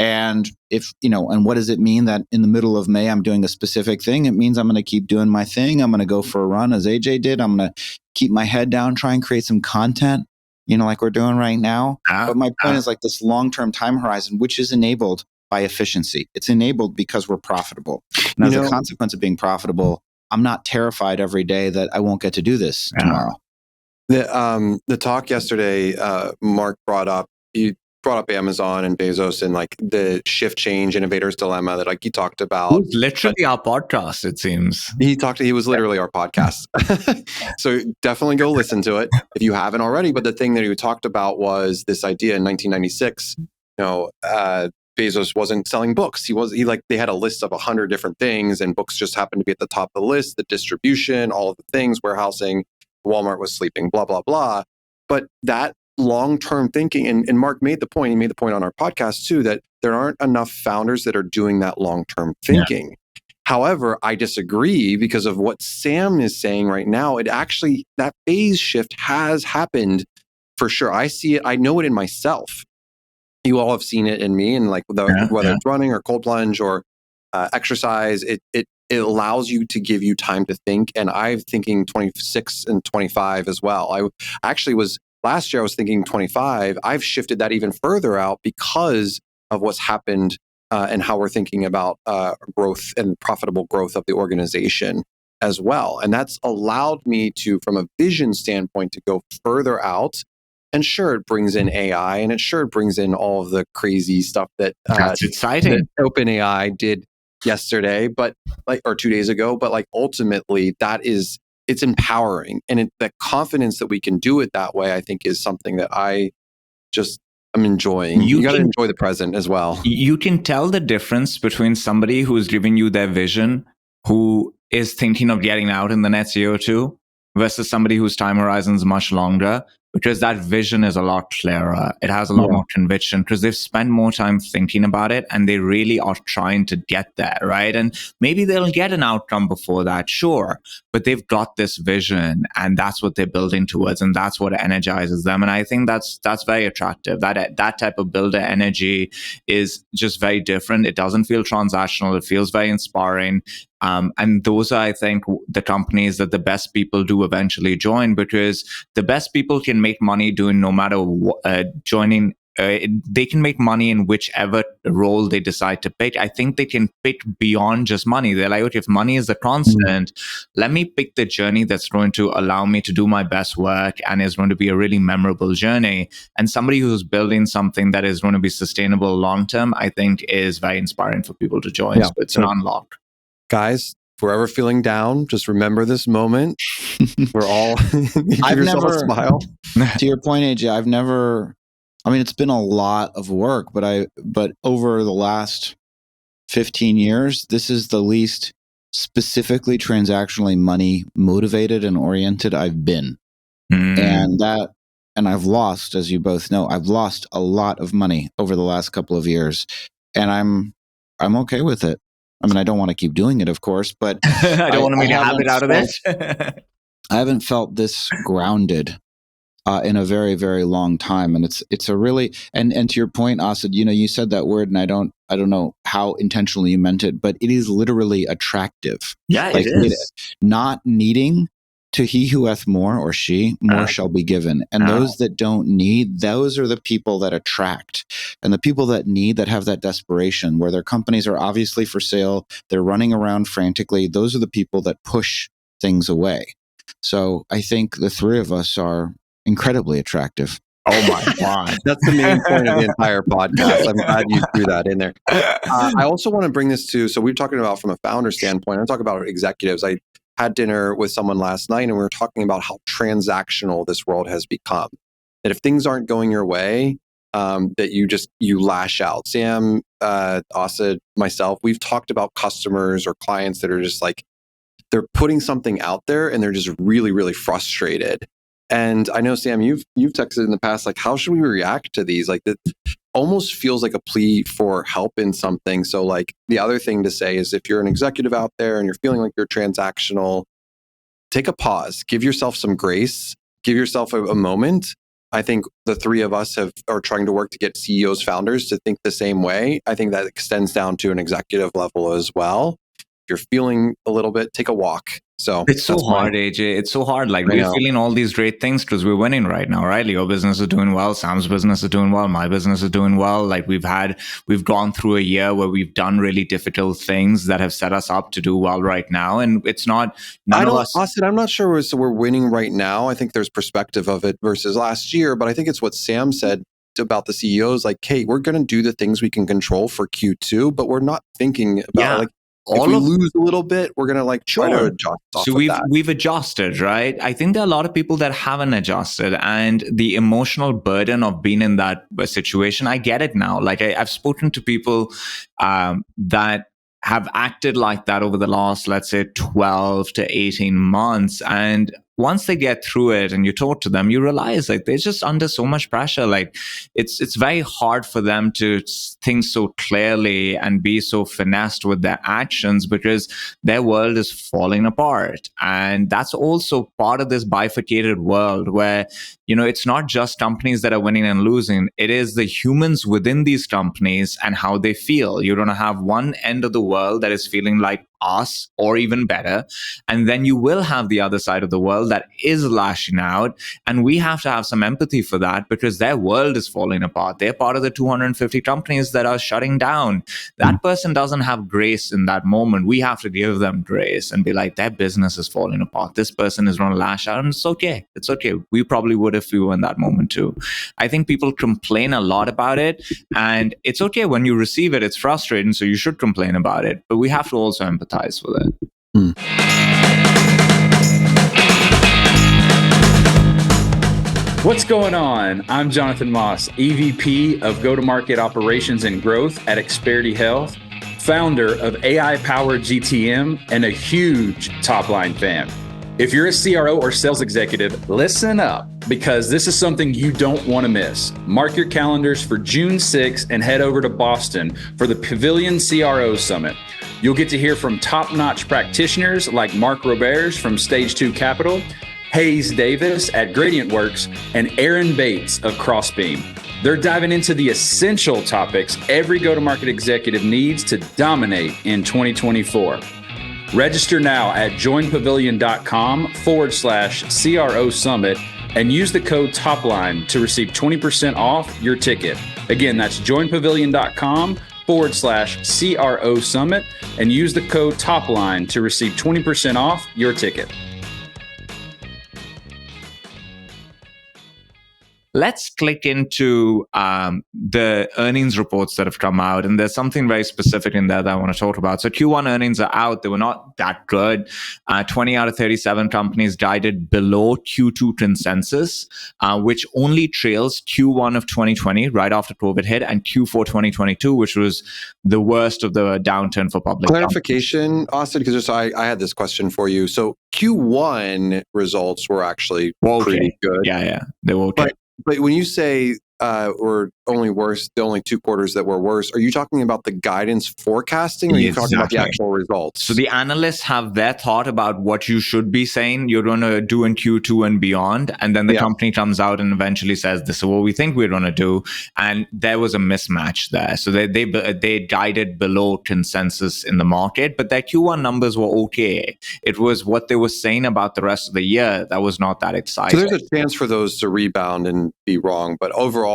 And if, and what does it mean that in the middle of May, I'm doing a specific thing? It means I'm going to keep doing my thing. I'm going to go for a run as AJ did. I'm going to keep my head down, try and create some content, like we're doing right now. But my point is, like, this long-term time horizon, which is enabled by efficiency. It's enabled because we're profitable. And as a consequence of being profitable, I'm not terrified every day that I won't get to do this tomorrow. The talk yesterday, Mark brought up Amazon and Bezos and like the shift change innovator's dilemma that like he talked about. It's literally our podcast, it seems. He was literally our podcast. So definitely go listen to it if you haven't already. But the thing that he talked about was this idea in 1996, Bezos wasn't selling books. They had a list of 100 different things, and books just happened to be at the top of the list, the distribution, all of the things, warehousing, Walmart was sleeping, blah, blah, blah. But that long-term thinking, and Mark made the point, he made the point on our podcast too, that there aren't enough founders that are doing that long-term thinking. Yeah. However, I disagree because of what Sam is saying right now. That phase shift has happened for sure. I see it. I know it in myself. You all have seen it in me, and like whether it's running or cold plunge or exercise, it allows you to give you time to think. And I'm thinking 26 and 25 as well. I actually was last year, I was thinking 25. I've shifted that even further out because of what's happened and how we're thinking about growth and profitable growth of the organization as well. And that's allowed me to, from a vision standpoint, to go further out. And sure, it brings in AI, and it brings in all of the crazy stuff that that's exciting. That OpenAI did yesterday, or 2 days ago. But like ultimately, it's empowering, and the confidence that we can do it that way, I think, is something that I'm enjoying. You got to enjoy the present as well. You can tell the difference between somebody who is giving you their vision, who is thinking of getting out in the next year or two, versus somebody whose time horizon is much longer, because that vision is a lot clearer. It has a lot more conviction because they've spent more time thinking about it and they really are trying to get there, right? And maybe they'll get an outcome before that, sure, but they've got this vision and that's what they're building towards, and that's what energizes them. And I think that's very attractive. That type of builder energy is just very different. It doesn't feel transactional. It feels very inspiring. And those are, I think, the companies that the best people do eventually join, because the best people can make money doing no matter what, joining they can make money in whichever role they decide to pick. I think they can pick beyond just money. They're like, okay, if money is the constant, let me pick the journey that's going to allow me to do my best work and is going to be a really memorable journey. And somebody who's building something that is going to be sustainable long term, I think is very inspiring for people to join. So it's an unlock. Guys, if we're ever feeling down, just remember this moment. We're all give yourself a smile. To your point, AJ, it's been a lot of work, but over the last 15 years, this is the least specifically transactionally money motivated and oriented I've been. And I've lost, as you both know, I've lost a lot of money over the last couple of years, and I'm okay with it. I mean, I don't want to keep doing it, of course, but I don't want to make a habit out of this. I haven't felt this grounded in a very, very long time, and it's a really and to your point, Asad, you said that word, and I don't know how intentionally you meant it, but it is literally attractive. Yeah, it is. Not needing to he who hath more, or she, more shall be given. And those that don't need, those are the people that attract. And the people that need, that have that desperation, where their companies are obviously for sale, they're running around frantically, those are the people that push things away. So I think the three of us are incredibly attractive. Oh my God. That's the main point of the entire podcast. I'm glad you threw that in there. I also want to bring this to, so we're talking about from a founder standpoint, I'm talking about executives. I had dinner with someone last night and we were talking about how transactional this world has become. That if things aren't going your way, that you lash out. Sam, Asad, myself, we've talked about customers or clients that are just like, they're putting something out there and they're just really, really frustrated. And I know, Sam, you've texted in the past, like, how should we react to these? Like, that almost feels like a plea for help in something. So, like, the other thing to say is if you're an executive out there and you're feeling like you're transactional, take a pause, give yourself some grace, give yourself a moment. I think the three of us are trying to work to get CEOs, founders to think the same way. I think that extends down to an executive level as well. If you're feeling a little bit, take a walk. So it's so hard, AJ. It's so hard. Like, we're feeling all these great things because we're winning right now, right? Your business is doing well. Sam's business is doing well. My business is doing well. Like, we've gone through a year where we've done really difficult things that have set us up to do well right now. And it's not, Austin, I'm not sure we're winning right now. I think there's perspective of it versus last year, but I think it's what Sam said about the CEOs, like, hey, we're going to do the things we can control for Q2, but we're not thinking about if we lose a little bit, we're going to try to adjust. So we've adjusted, right? I think there are a lot of people that haven't adjusted, and the emotional burden of being in that situation, I get it now. Like, I've spoken to people that have acted like that over the last, let's say, 12 to 18 months. And once they get through it and you talk to them, you realize like they're just under so much pressure. Like, it's very hard for them to think so clearly and be so finessed with their actions because their world is falling apart. And that's also part of this bifurcated world where, it's not just companies that are winning and losing. It is the humans within these companies and how they feel. You're going to have one end of the world that is feeling like us or even better. And then you will have the other side of the world that is lashing out. And we have to have some empathy for that because their world is falling apart. They're part of the 250 companies that are shutting down. That person doesn't have grace in that moment. We have to give them grace and be like, their business is falling apart. This person is going to lash out, and it's okay. It's okay. We probably would if we were in that moment too. I think people complain a lot about it, and it's okay when you receive it. It's frustrating, so you should complain about it. But we have to also empathize with it. What's going on? I'm Jonathan Moss, EVP of Go-to-Market Operations and Growth at Xperity Health, founder of AI-powered GTM, and a huge Topline fan. If you're a CRO or sales executive, listen up, because this is something you don't want to miss. Mark your calendars for June 6th and head over to Boston for the Pavilion CRO Summit. You'll get to hear from top-notch practitioners like Mark Roberts from Stage 2 Capital, Hayes Davis at Gradient Works, and Aaron Bates of Crossbeam. They're diving into the essential topics every go-to-market executive needs to dominate in 2024. Register now at joinpavilion.com/CRO Summit and use the code Topline to receive 20% off your ticket. Again, that's joinpavilion.com/CRO Summit and use the code Topline to receive 20% off your ticket. Let's click into the earnings reports that have come out. And there's something very specific in there that I want to talk about. So Q1 earnings are out. They were not that good. 20 out of 37 companies guided below Q2 consensus, which only trails Q1 of 2020, right after COVID hit, and Q4 2022, which was the worst of the downturn for public clarification, Asad, because I had this question for you. So Q1 results were actually pretty good. Yeah, they were okay. But when you say were only worse, the only 2 quarters that were worse, are you talking about the guidance forecasting, or are you talking about the actual results? So the analysts have their thought about what you should be saying you're going to do in Q2 and beyond, and then the company comes out and eventually says, this is what we think we're going to do, and there was a mismatch there. So they guided below consensus in the market, but their Q1 numbers were okay. It was what they were saying about the rest of the year that was not that exciting. So there's a chance for those to rebound and be wrong, but overall,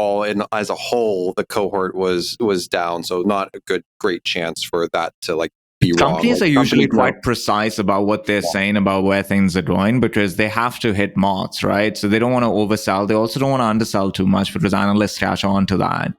as a whole, the cohort was down, so not a great chance for that to be wrong. Companies are usually quite precise about what they're saying about where things are going, because they have to hit marks, right? So they don't want to oversell. They also don't want to undersell too much, because analysts catch on to that.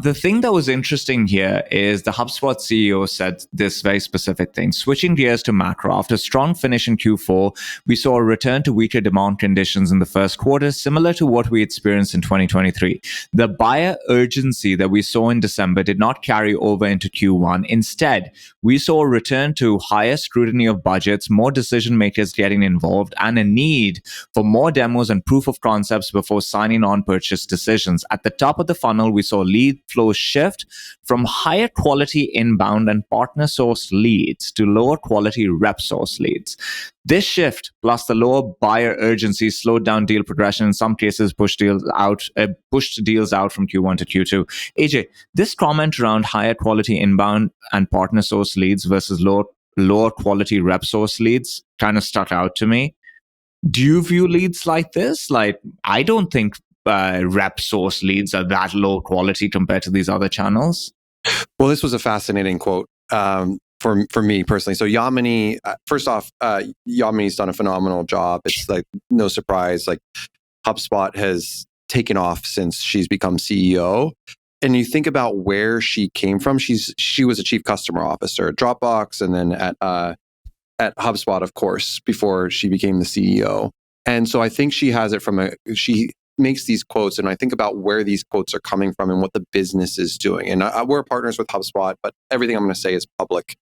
The thing that was interesting here is the HubSpot CEO said this very specific thing. Switching gears to macro, after a strong finish in Q4, we saw a return to weaker demand conditions in the first quarter, similar to what we experienced in 2023. The buyer urgency that we saw in December did not carry over into Q1. Instead, we saw a return to higher scrutiny of budgets, more decision makers getting involved, and a need for more demos and proof of concepts before signing on purchase decisions. At the top of the funnel, we saw lead flow shift from higher quality inbound and partner sourced leads to lower quality rep source leads. This shift, plus the lower buyer urgency, slowed down deal progression. In some cases, pushed deals out from Q1 to Q2. AJ, this comment around higher quality inbound and partner source leads versus lower quality rep source leads kind of stuck out to me. Do you view leads like this? I don't think rep source leads are that low quality compared to these other channels. Well, this was a fascinating quote. For me personally. So Yamini, first off, Yamini's done a phenomenal job. It's no surprise, HubSpot has taken off since she's become CEO. And you think about where she came from. She was a chief customer officer at Dropbox, and then at HubSpot, of course, before she became the CEO. And so I think she has it she makes these quotes, and I think about where these quotes are coming from and what the business is doing. And we're partners with HubSpot, but everything I'm going to say is public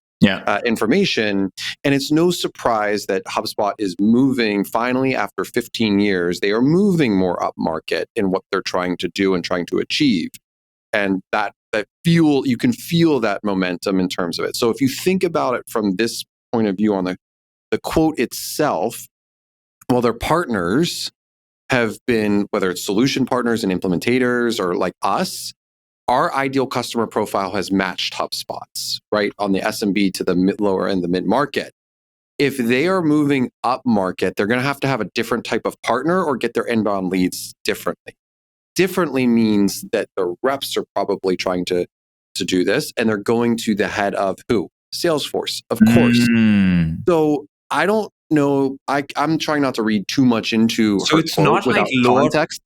information. And it's no surprise that HubSpot is moving, finally, after 15 years, they are moving more up market in what they're trying to do and trying to achieve. And you can feel that momentum in terms of it. So if you think about it from this point of view on the quote itself, well, their partners have been, whether it's solution partners and implementators or like us, our ideal customer profile has matched HubSpot's, right? On the SMB to the lower and the mid-market. If they are moving up market, they're going to have a different type of partner or get their inbound leads differently. Differently means that the reps are probably trying to do this, and they're going to the head of who? Salesforce, of course. So I don't know. I'm trying not to read too much into so her it's quote not without context.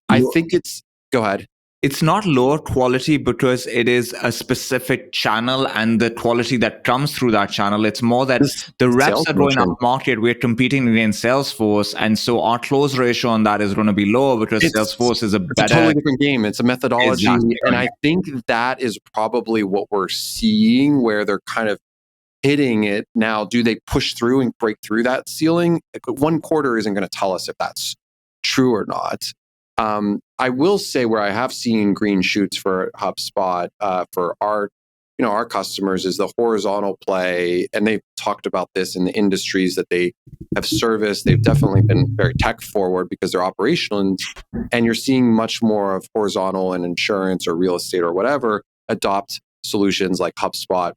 I think it's... Go ahead. It's not lower quality because it is a specific channel and the quality that comes through that channel. It's more that the reps are going up market. We're competing against Salesforce. And so our close ratio on that is going to be lower because Salesforce is a totally different game. It's a methodology. Exactly. And I think that is probably what we're seeing, where they're kind of hitting it. Now, do they push through and break through that ceiling? One quarter isn't going to tell us if that's true or not. I will say where I have seen green shoots for HubSpot for our customers is the horizontal play, and they've talked about this in the industries that they have serviced. They've definitely been very tech forward because they're operational, and you're seeing much more of horizontal and insurance or real estate or whatever adopt solutions like HubSpot,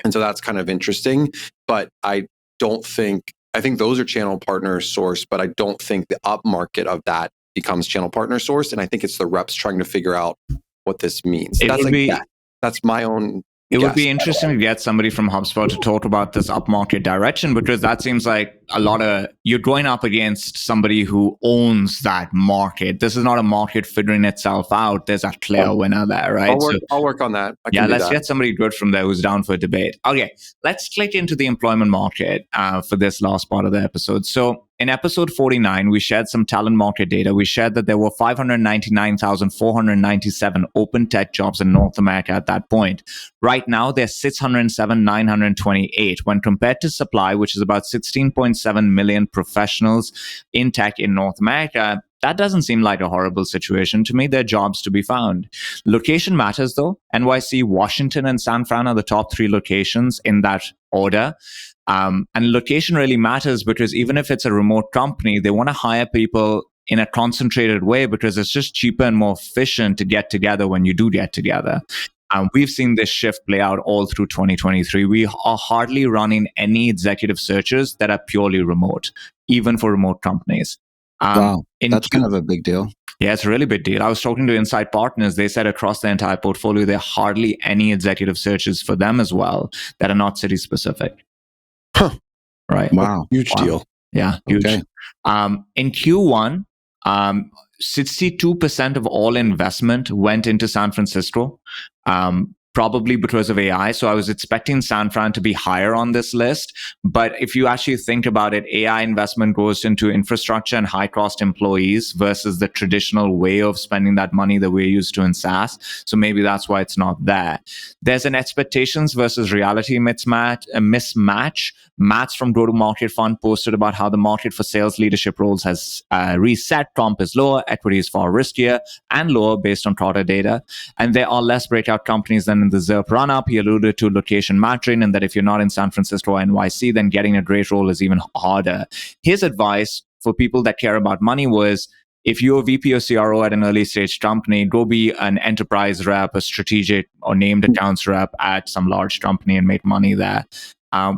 and so that's kind of interesting. But I don't think I think those are channel partner source, but I don't think the up market of that becomes channel partner source. And I think it's the reps trying to figure out what this means. That's my own. It would be interesting to get somebody from HubSpot to talk about this upmarket direction, because that seems like you're going up against somebody who owns that market. This is not a market figuring itself out. There's a clear winner there, right? I'll work on that. Let's get somebody good from there who's down for a debate. Okay, let's click into the employment market for this last part of the episode. So in episode 49, we shared some talent market data. We shared that there were 599,497 open tech jobs in North America at that point. Right now, there's 607,928. When compared to supply, which is about 16.7 million professionals in tech in North America, that doesn't seem like a horrible situation to me. There are jobs to be found. Location matters, though. NYC, Washington, and San Fran are the top 3 locations in that order. And location really matters, because even if it's a remote company, they want to hire people in a concentrated way, because it's just cheaper and more efficient to get together when you do get together. We've seen this shift play out all through 2023. We are hardly running any executive searches that are purely remote, even for remote companies. Wow, that's kind of a big deal. Yeah, it's a really big deal. I was talking to Insight Partners. They said across their entire portfolio, there are hardly any executive searches for them as well that are not city specific. Huh. Right. Wow. Huge deal. Yeah. Huge. Okay. In Q1, 62% of all investment went into San Francisco, probably because of AI. So I was expecting San Fran to be higher on this list. But if you actually think about it, AI investment goes into infrastructure and high cost employees versus the traditional way of spending that money that we're used to in SaaS. So maybe that's why it's not there. There's an expectations versus reality mismatch. Mats from Go-to-Market Fund posted about how the market for sales leadership roles has reset. Comp is lower, equity is far riskier and lower based on Trotter data. And there are less breakout companies than in the ZIRP run-up. He alluded to location mattering, and that if you're not in San Francisco or NYC, then getting a great role is even harder. His advice for people that care about money was, if you're a VP or CRO at an early stage company, go be an enterprise rep, a strategic or named accounts rep at some large company and make money there.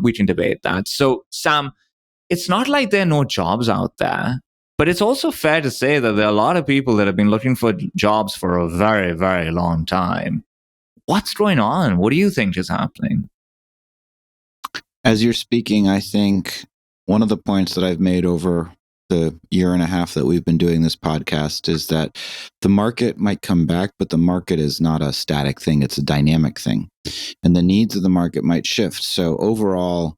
We can debate that. So, Sam, it's not like there are no jobs out there, but it's also fair to say that there are a lot of people that have been looking for jobs for a very, very long time. What's going on? What do you think is happening? As you're speaking, I think one of the points that I've made over the year and a half that we've been doing this podcast is that the market might come back, but the market is not a static thing. It's a dynamic thing. And the needs of the market might shift. So overall,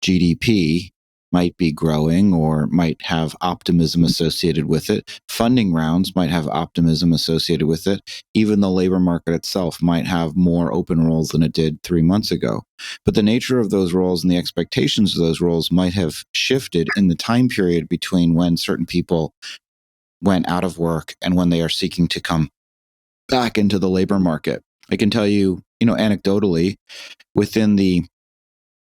GDP might be growing or might have optimism associated with it. Funding rounds might have optimism associated with it. Even the labor market itself might have more open roles than it did 3 months ago. But the nature of those roles and the expectations of those roles might have shifted in the time period between when certain people went out of work and when they are seeking to come back into the labor market. I can tell you, anecdotally, within the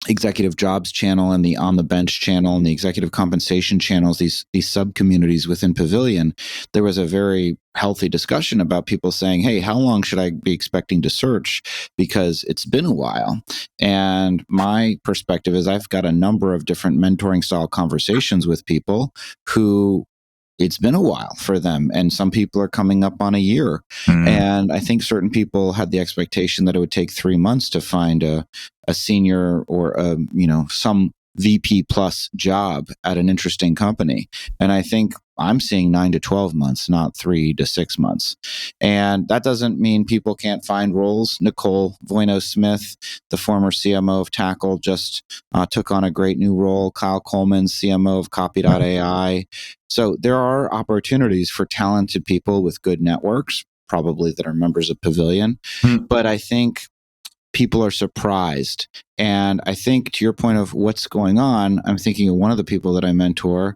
executive jobs channel and the on the bench channel and the executive compensation channels, these sub-communities within Pavilion, there was a very healthy discussion about people saying, hey, how long should I be expecting to search? Because it's been a while. And my perspective is I've got a number of different mentoring style conversations with people who it's been a while for them. And some people are coming up on a year. Mm-hmm. And I think certain people had the expectation that it would take 3 months to find a senior or some VP plus job at an interesting company. And I think I'm seeing 9 to 12 months, not 3 to 6 months. And that doesn't mean people can't find roles. Nicole Voyno-Smith, the former CMO of Tackle, just took on a great new role. Kyle Coleman, CMO of Copy.ai. So there are opportunities for talented people with good networks, probably that are members of Pavilion. Mm-hmm. But I think people are surprised. And I think to your point of what's going on, I'm thinking of one of the people that I mentor.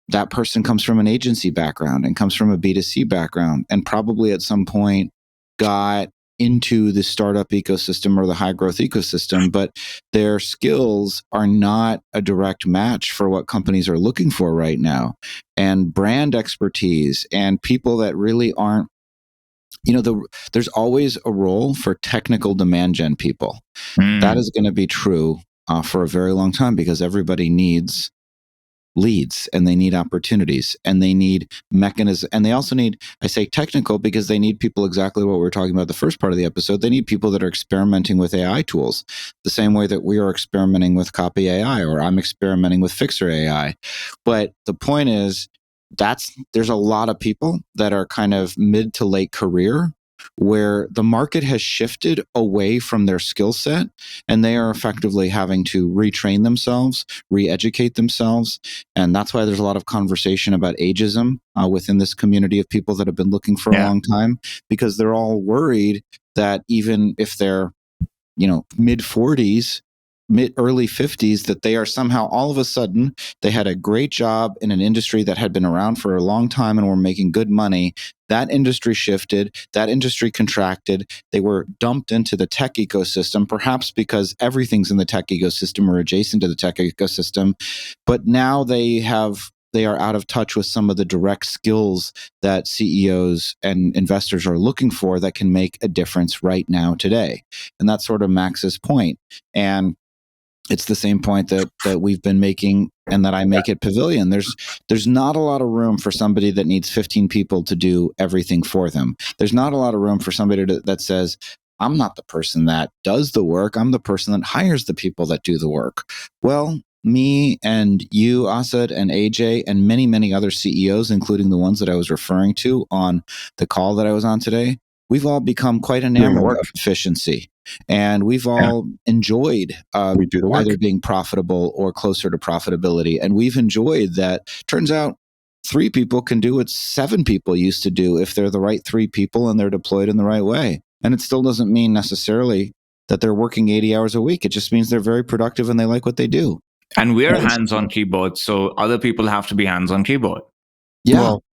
That person comes from an agency background and comes from a B2C background and probably at some point got into the startup ecosystem or the high growth ecosystem, but their skills are not a direct match for what companies are looking for right now. And brand expertise and people that really aren't, there's always a role for technical demand gen people. That is going to be true for a very long time because everybody needs leads and they need opportunities and they need mechanisms. And they also need, I say technical because they need people exactly what we were talking about the first part of the episode. They need people that are experimenting with AI tools the same way that we are experimenting with Copy AI or I'm experimenting with Fixer AI. But the point is, there's a lot of people that are kind of mid to late career where the market has shifted away from their skill set and they are effectively having to retrain themselves, re-educate themselves. And that's why there's a lot of conversation about ageism within this community of people that have been looking for a long time, because they're all worried that even if they're, mid 40s, early 50s, that they are somehow all of a sudden, they had a great job in an industry that had been around for a long time and were making good money. That industry shifted, that industry contracted. They were dumped into the tech ecosystem, perhaps because everything's in the tech ecosystem or adjacent to the tech ecosystem. But now they are out of touch with some of the direct skills that CEOs and investors are looking for that can make a difference right now today. And that's sort of Max's point. And it's the same point that we've been making and that I make at Pavilion. There's not a lot of room for somebody that needs 15 people to do everything for them. There's not a lot of room for somebody that says, I'm not the person that does the work. I'm the person that hires the people that do the work. Well, me and you, Asad, and AJ, and many, many other CEOs, including the ones that I was referring to on the call that I was on today, we've all become quite enamored of efficiency. And we've all enjoyed either being profitable or closer to profitability. And we've enjoyed that. Turns out 3 people can do what 7 people used to do if they're the right 3 people and they're deployed in the right way. And it still doesn't mean necessarily that they're working 80 hours a week. It just means they're very productive and they like what they do. And we're hands-on keyboard, so other people have to be hands-on keyboard. Yeah. Well,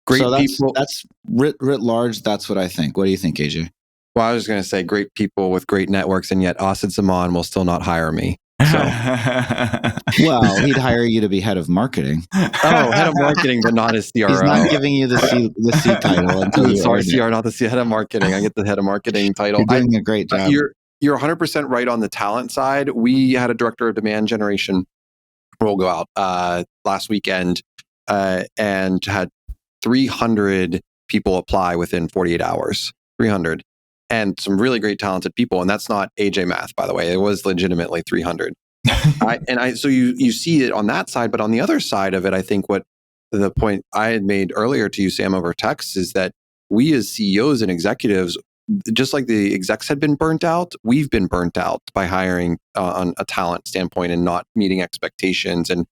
great people. That's writ large. That's what I think. What do you think, AJ? Well, I was going to say great people with great networks, and yet Asad Zaman will still not hire me. So, well, he'd hire you to be head of marketing. Oh, head of marketing, but not as CRO. He's not giving you the C title until you sorry, CR, not the head of marketing. I get the head of marketing title. You're doing a great job. You're 100% right on the talent side. We had a director of demand generation role go out last weekend and had 300 people apply within 48 hours. 300. And some really great talented people. And that's not AJ math, by the way. It was legitimately 300. So you see it on that side. But on the other side of it, I think what the point I had made earlier to you, Sam, over text, is that we as CEOs and executives, just like the execs had been burnt out, we've been burnt out by hiring on a talent standpoint and not meeting expectations and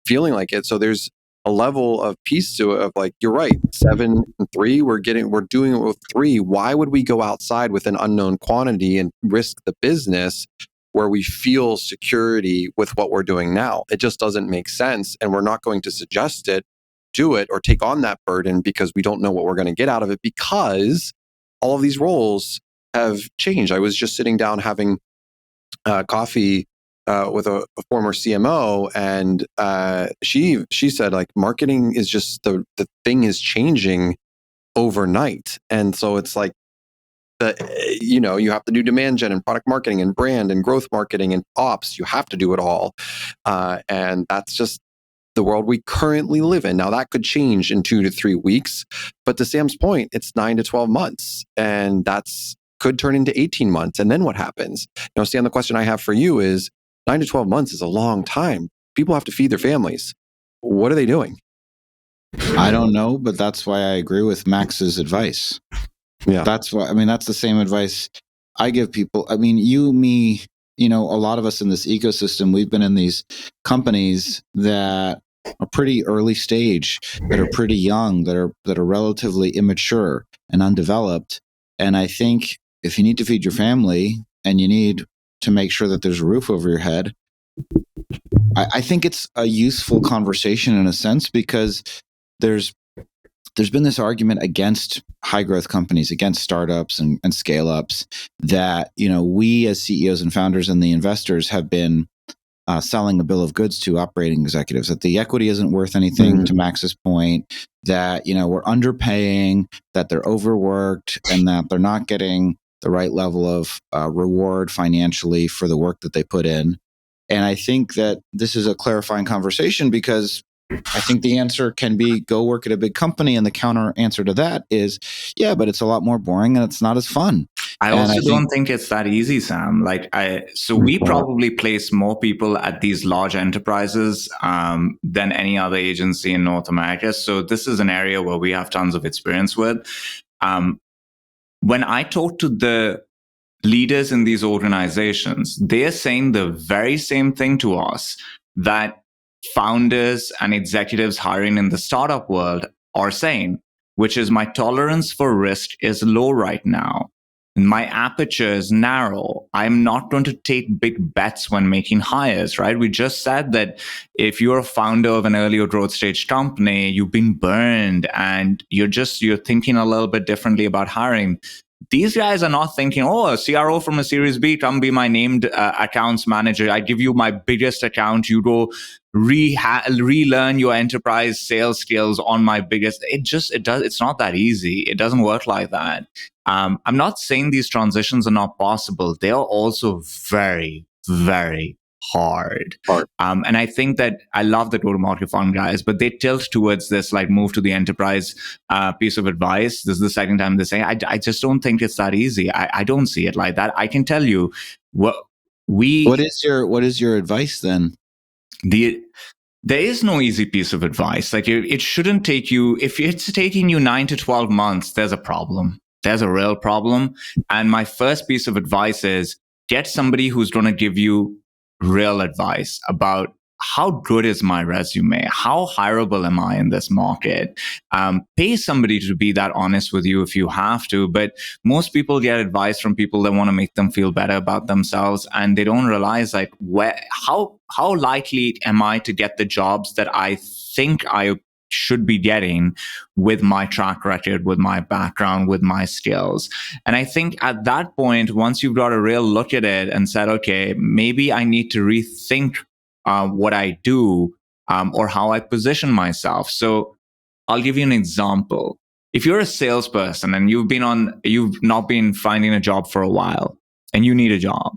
feeling like it. So there's a level of piece to it of like, you're right, 7 and 3, we're doing it with 3. Why would we go outside with an unknown quantity and risk the business where we feel security with what we're doing now? It just doesn't make sense. And we're not going to suggest it, do it, or take on that burden because we don't know what we're going to get out of it, because all of these roles have changed. I was just sitting down having coffee with a former CMO, and she said, like, marketing is just the thing is changing overnight, and so it's like you have to do demand gen and product marketing and brand and growth marketing and ops. You have to do it all, and that's just the world we currently live in. Now that could change in 2 to 3 weeks, but to Sam's point, it's 9 to 12 months, and that's could turn into 18 months. And then what happens? Sam, the question I have for you is, 9 to 12 months is a long time. People have to feed their families. What are they doing? I don't know, but that's why I agree with Max's advice. Yeah. That's why, that's the same advice I give people. You, me, a lot of us in this ecosystem, we've been in these companies that are pretty early stage, that are pretty young, that are relatively immature and undeveloped. And I think if you need to feed your family and you need to make sure that there's a roof over your head, I think it's a useful conversation in a sense, because there's been this argument against high growth companies, against startups and scale ups, that we as CEOs and founders and the investors have been selling a bill of goods to operating executives, that the equity isn't worth anything, to Max's point, that we're underpaying, that they're overworked, and that they're not getting the right level of reward financially for the work that they put in. And I think that this is a clarifying conversation because I think the answer can be go work at a big company. And the counter answer to that is, yeah, but it's a lot more boring and it's not as fun. I also don't think it's that easy, Sam. So we probably place more people at these large enterprises than any other agency in North America. So this is an area where we have tons of experience with. When I talk to the leaders in these organizations, they're saying the very same thing to us that founders and executives hiring in the startup world are saying, which is my tolerance for risk is low right now. My aperture is narrow. I'm not going to take big bets when making hires, right? We just said that if you're a founder of an earlier growth stage company, you've been burned and you're thinking a little bit differently about hiring. These guys are not thinking, oh, a CRO from a Series B, come be my named accounts manager. I give you my biggest account. You go relearn your enterprise sales skills on my biggest. It's not that easy. It doesn't work like that. I'm not saying these transitions are not possible. They are also very, very hard. And I think that I love the go-to-market fund guys, but they tilt towards this like move to the enterprise piece of advice. This is the second time they say, I just don't think it's that easy. I don't see it like that. I can tell you what is your advice then? There is no easy piece of advice. Like it shouldn't take you, if it's taking you 9 to 12 months, there's a problem. There's a real problem. And my first piece of advice is get somebody who's going to give you real advice about how good is my resume? How hireable am I in this market? Pay somebody to be that honest with you if you have to. But most people get advice from people that want to make them feel better about themselves. And they don't realize like how likely am I to get the jobs that I think I should be getting with my track record, with my background, with my skills. And I think at that point, once you've got a real look at it and said, okay, maybe I need to rethink what I do or how I position myself. So I'll give you an example. If you're a salesperson and you've not been finding a job for a while and you need a job,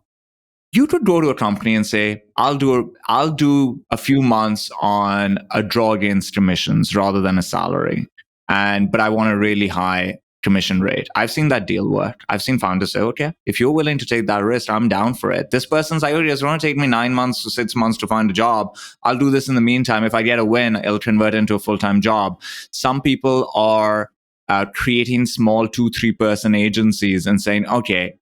you could go to a company and say, I'll do a few months on a draw against commissions rather than a salary. But I want a really high commission rate. I've seen that deal work. I've seen founders say, okay, if you're willing to take that risk, I'm down for it. This person's like, okay, it's going to take me 9 months to 6 months to find a job. I'll do this in the meantime. If I get a win, it'll convert into a full-time job. Some people are creating small 2-3 person agencies and saying, okay,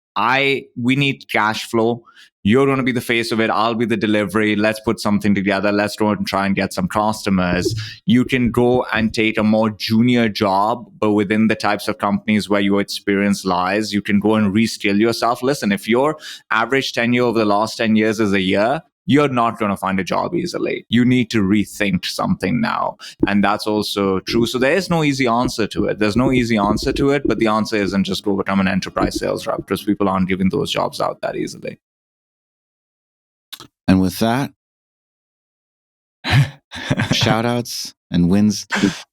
we need cash flow. You're going to be the face of it. I'll be the delivery. Let's put something together. Let's go and try and get some customers. You can go and take a more junior job, but within the types of companies where your experience lies, you can go and reskill yourself. Listen, if your average tenure over the last 10 years is a year, you're not going to find a job easily. You need to rethink something now. And that's also true. So there is no easy answer to it. There's no easy answer to it, but the answer isn't just go become an enterprise sales rep because people aren't giving those jobs out that easily. And with that, shout outs and wins.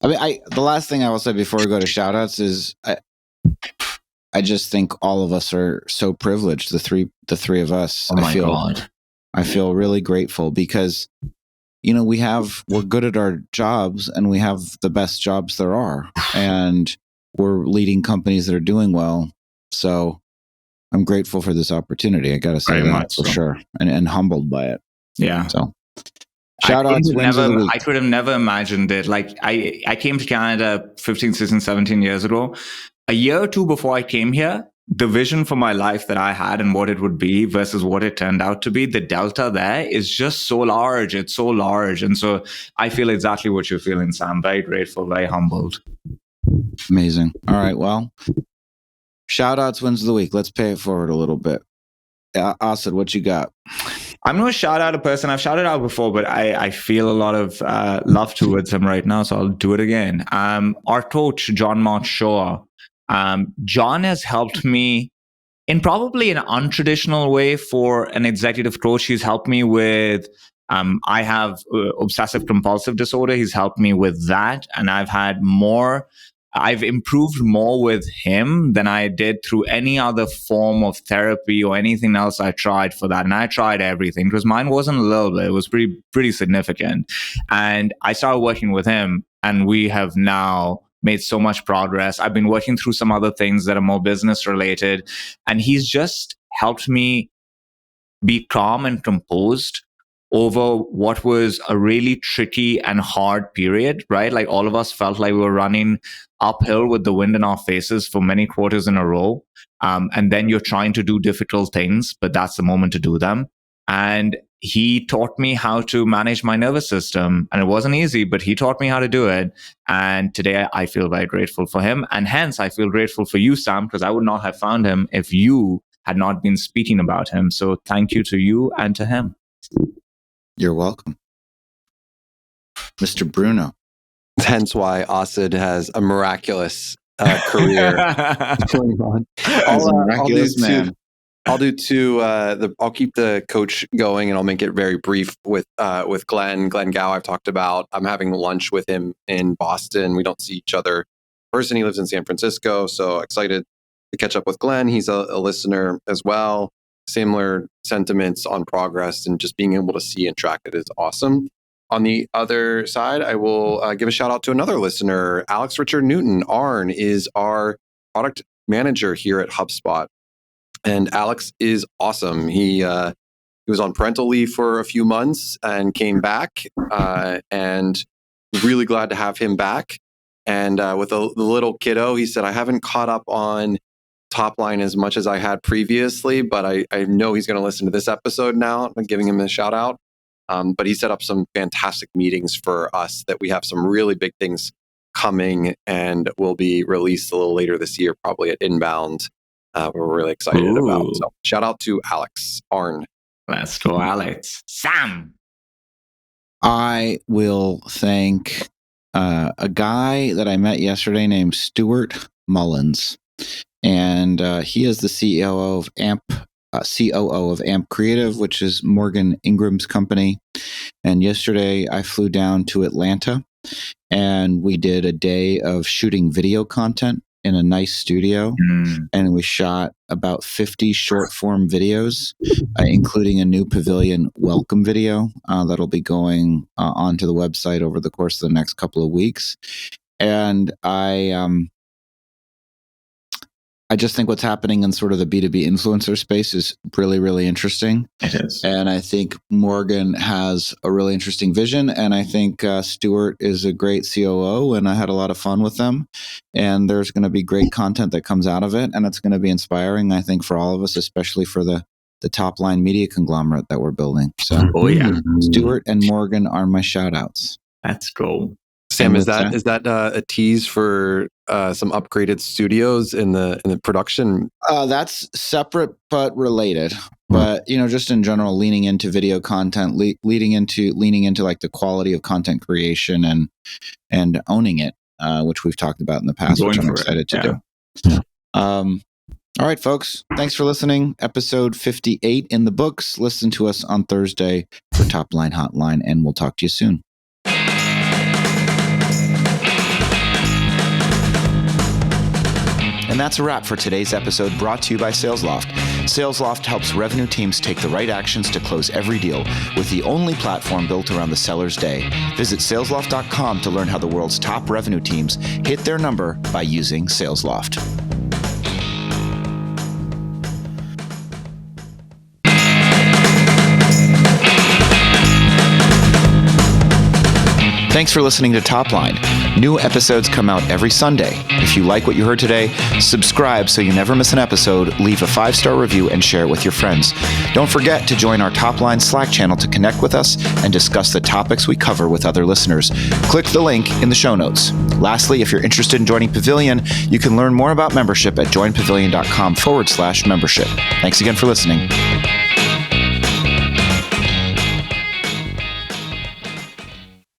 I mean, the last thing I will say before we go to shout outs is I just think all of us are so privileged. The three of us. Oh my God. I feel really grateful because, we're good at our jobs and we have the best jobs there are, and we're leading companies that are doing well. So I'm grateful for this opportunity. I got to say that for sure, and humbled by it. Yeah. So shout outs. I could have never imagined it. Like I came to Canada 15, 16, 17 years ago. A year or two before I came here, the vision for my life that I had and what it would be versus what it turned out to be, the delta there is just so large. It's so large. And so I feel exactly what you're feeling, Sam. Very grateful, very humbled. Amazing. All right. Well, shout outs, wins of the week. Let's pay it forward a little bit. Asad, what you got? I'm going to shout out a person. I've shouted out before, but I feel a lot of love towards him right now. So I'll do it again. Our coach, John Mott Shaw. John has helped me in probably an untraditional way for an executive coach. He's helped me with, I have obsessive compulsive disorder. He's helped me with that. And I've had more I've improved more with him than I did through any other form of therapy or anything else I tried for that. And I tried everything because mine wasn't a little bit, it was pretty significant. And I started working with him, and we have now made so much progress. I've been working through some other things that are more business related, and he's just helped me be calm and composed over what was a really tricky and hard period, right? Like all of us felt like we were running uphill with the wind in our faces for many quarters in a row. And then you're trying to do difficult things, but that's the moment to do them. And he taught me how to manage my nervous system. And it wasn't easy, but he taught me how to do it. And today I feel very grateful for him. And hence I feel grateful for you, Sam, because I would not have found him if you had not been speaking about him. So thank you to you and to him. You're welcome. Mr. Bruno. Hence why Asad has a miraculous career going on. I'll keep the coach going, and I'll make it very brief with Glenn Gow. I've talked about. I'm having lunch with him in Boston. We don't see each other in person. He lives in San Francisco, so excited to catch up with Glenn. He's a listener as well. Similar sentiments on progress, and just being able to see and track it is awesome. On the other side, I will give a shout out to another listener. Alex Richard Newton, Arn, is our product manager here at HubSpot. And Alex is awesome. He was on parental leave for a few months and came back, and really glad to have him back. And with the little kiddo, he said, I haven't caught up on Topline as much as I had previously, but I know he's going to listen to this episode now. I'm giving him a shout out. But he set up some fantastic meetings for us that we have some really big things coming and will be released a little later this year, probably at Inbound. We're really excited about. So shout out to Alex Arn. Let's go, Alex. Sam. I will thank a guy that I met yesterday named Stuart Mullins. And he is the COO of AMP Creative, which is Morgan Ingram's company. And yesterday I flew down to Atlanta, and we did a day of shooting video content in a nice studio. And we shot about 50 short form videos, including a new Pavilion welcome video that'll be going onto the website over the course of the next couple of weeks. And I just think what's happening in sort of the B2B influencer space is really, really interesting. It is. And I think Morgan has a really interesting vision. And I think Stuart is a great COO, and I had a lot of fun with them. And there's going to be great content that comes out of it. And it's going to be inspiring, I think, for all of us, especially for the Topline media conglomerate that we're building. So Stuart and Morgan are my shout outs. Let's go. Sam, is that a tease for some upgraded studios in the production? That's separate but related. But just in general, leaning into video content, leaning into like the quality of content creation and owning it, which we've talked about in the past, which I'm excited to do. Yeah. All right, folks. Thanks for listening. Episode 58 in the books. Listen to us on Thursday for Topline Hotline, and we'll talk to you soon. And that's a wrap for today's episode, brought to you by SalesLoft. SalesLoft helps revenue teams take the right actions to close every deal with the only platform built around the seller's day. Visit salesloft.com to learn how the world's top revenue teams hit their number by using SalesLoft. Thanks for listening to Topline. New episodes come out every Sunday. If you like what you heard today, subscribe so you never miss an episode, leave a 5-star review, and share it with your friends. Don't forget to join our Topline Slack channel to connect with us and discuss the topics we cover with other listeners. Click the link in the show notes. Lastly, if you're interested in joining Pavilion, you can learn more about membership at joinpavilion.com/membership. Thanks again for listening.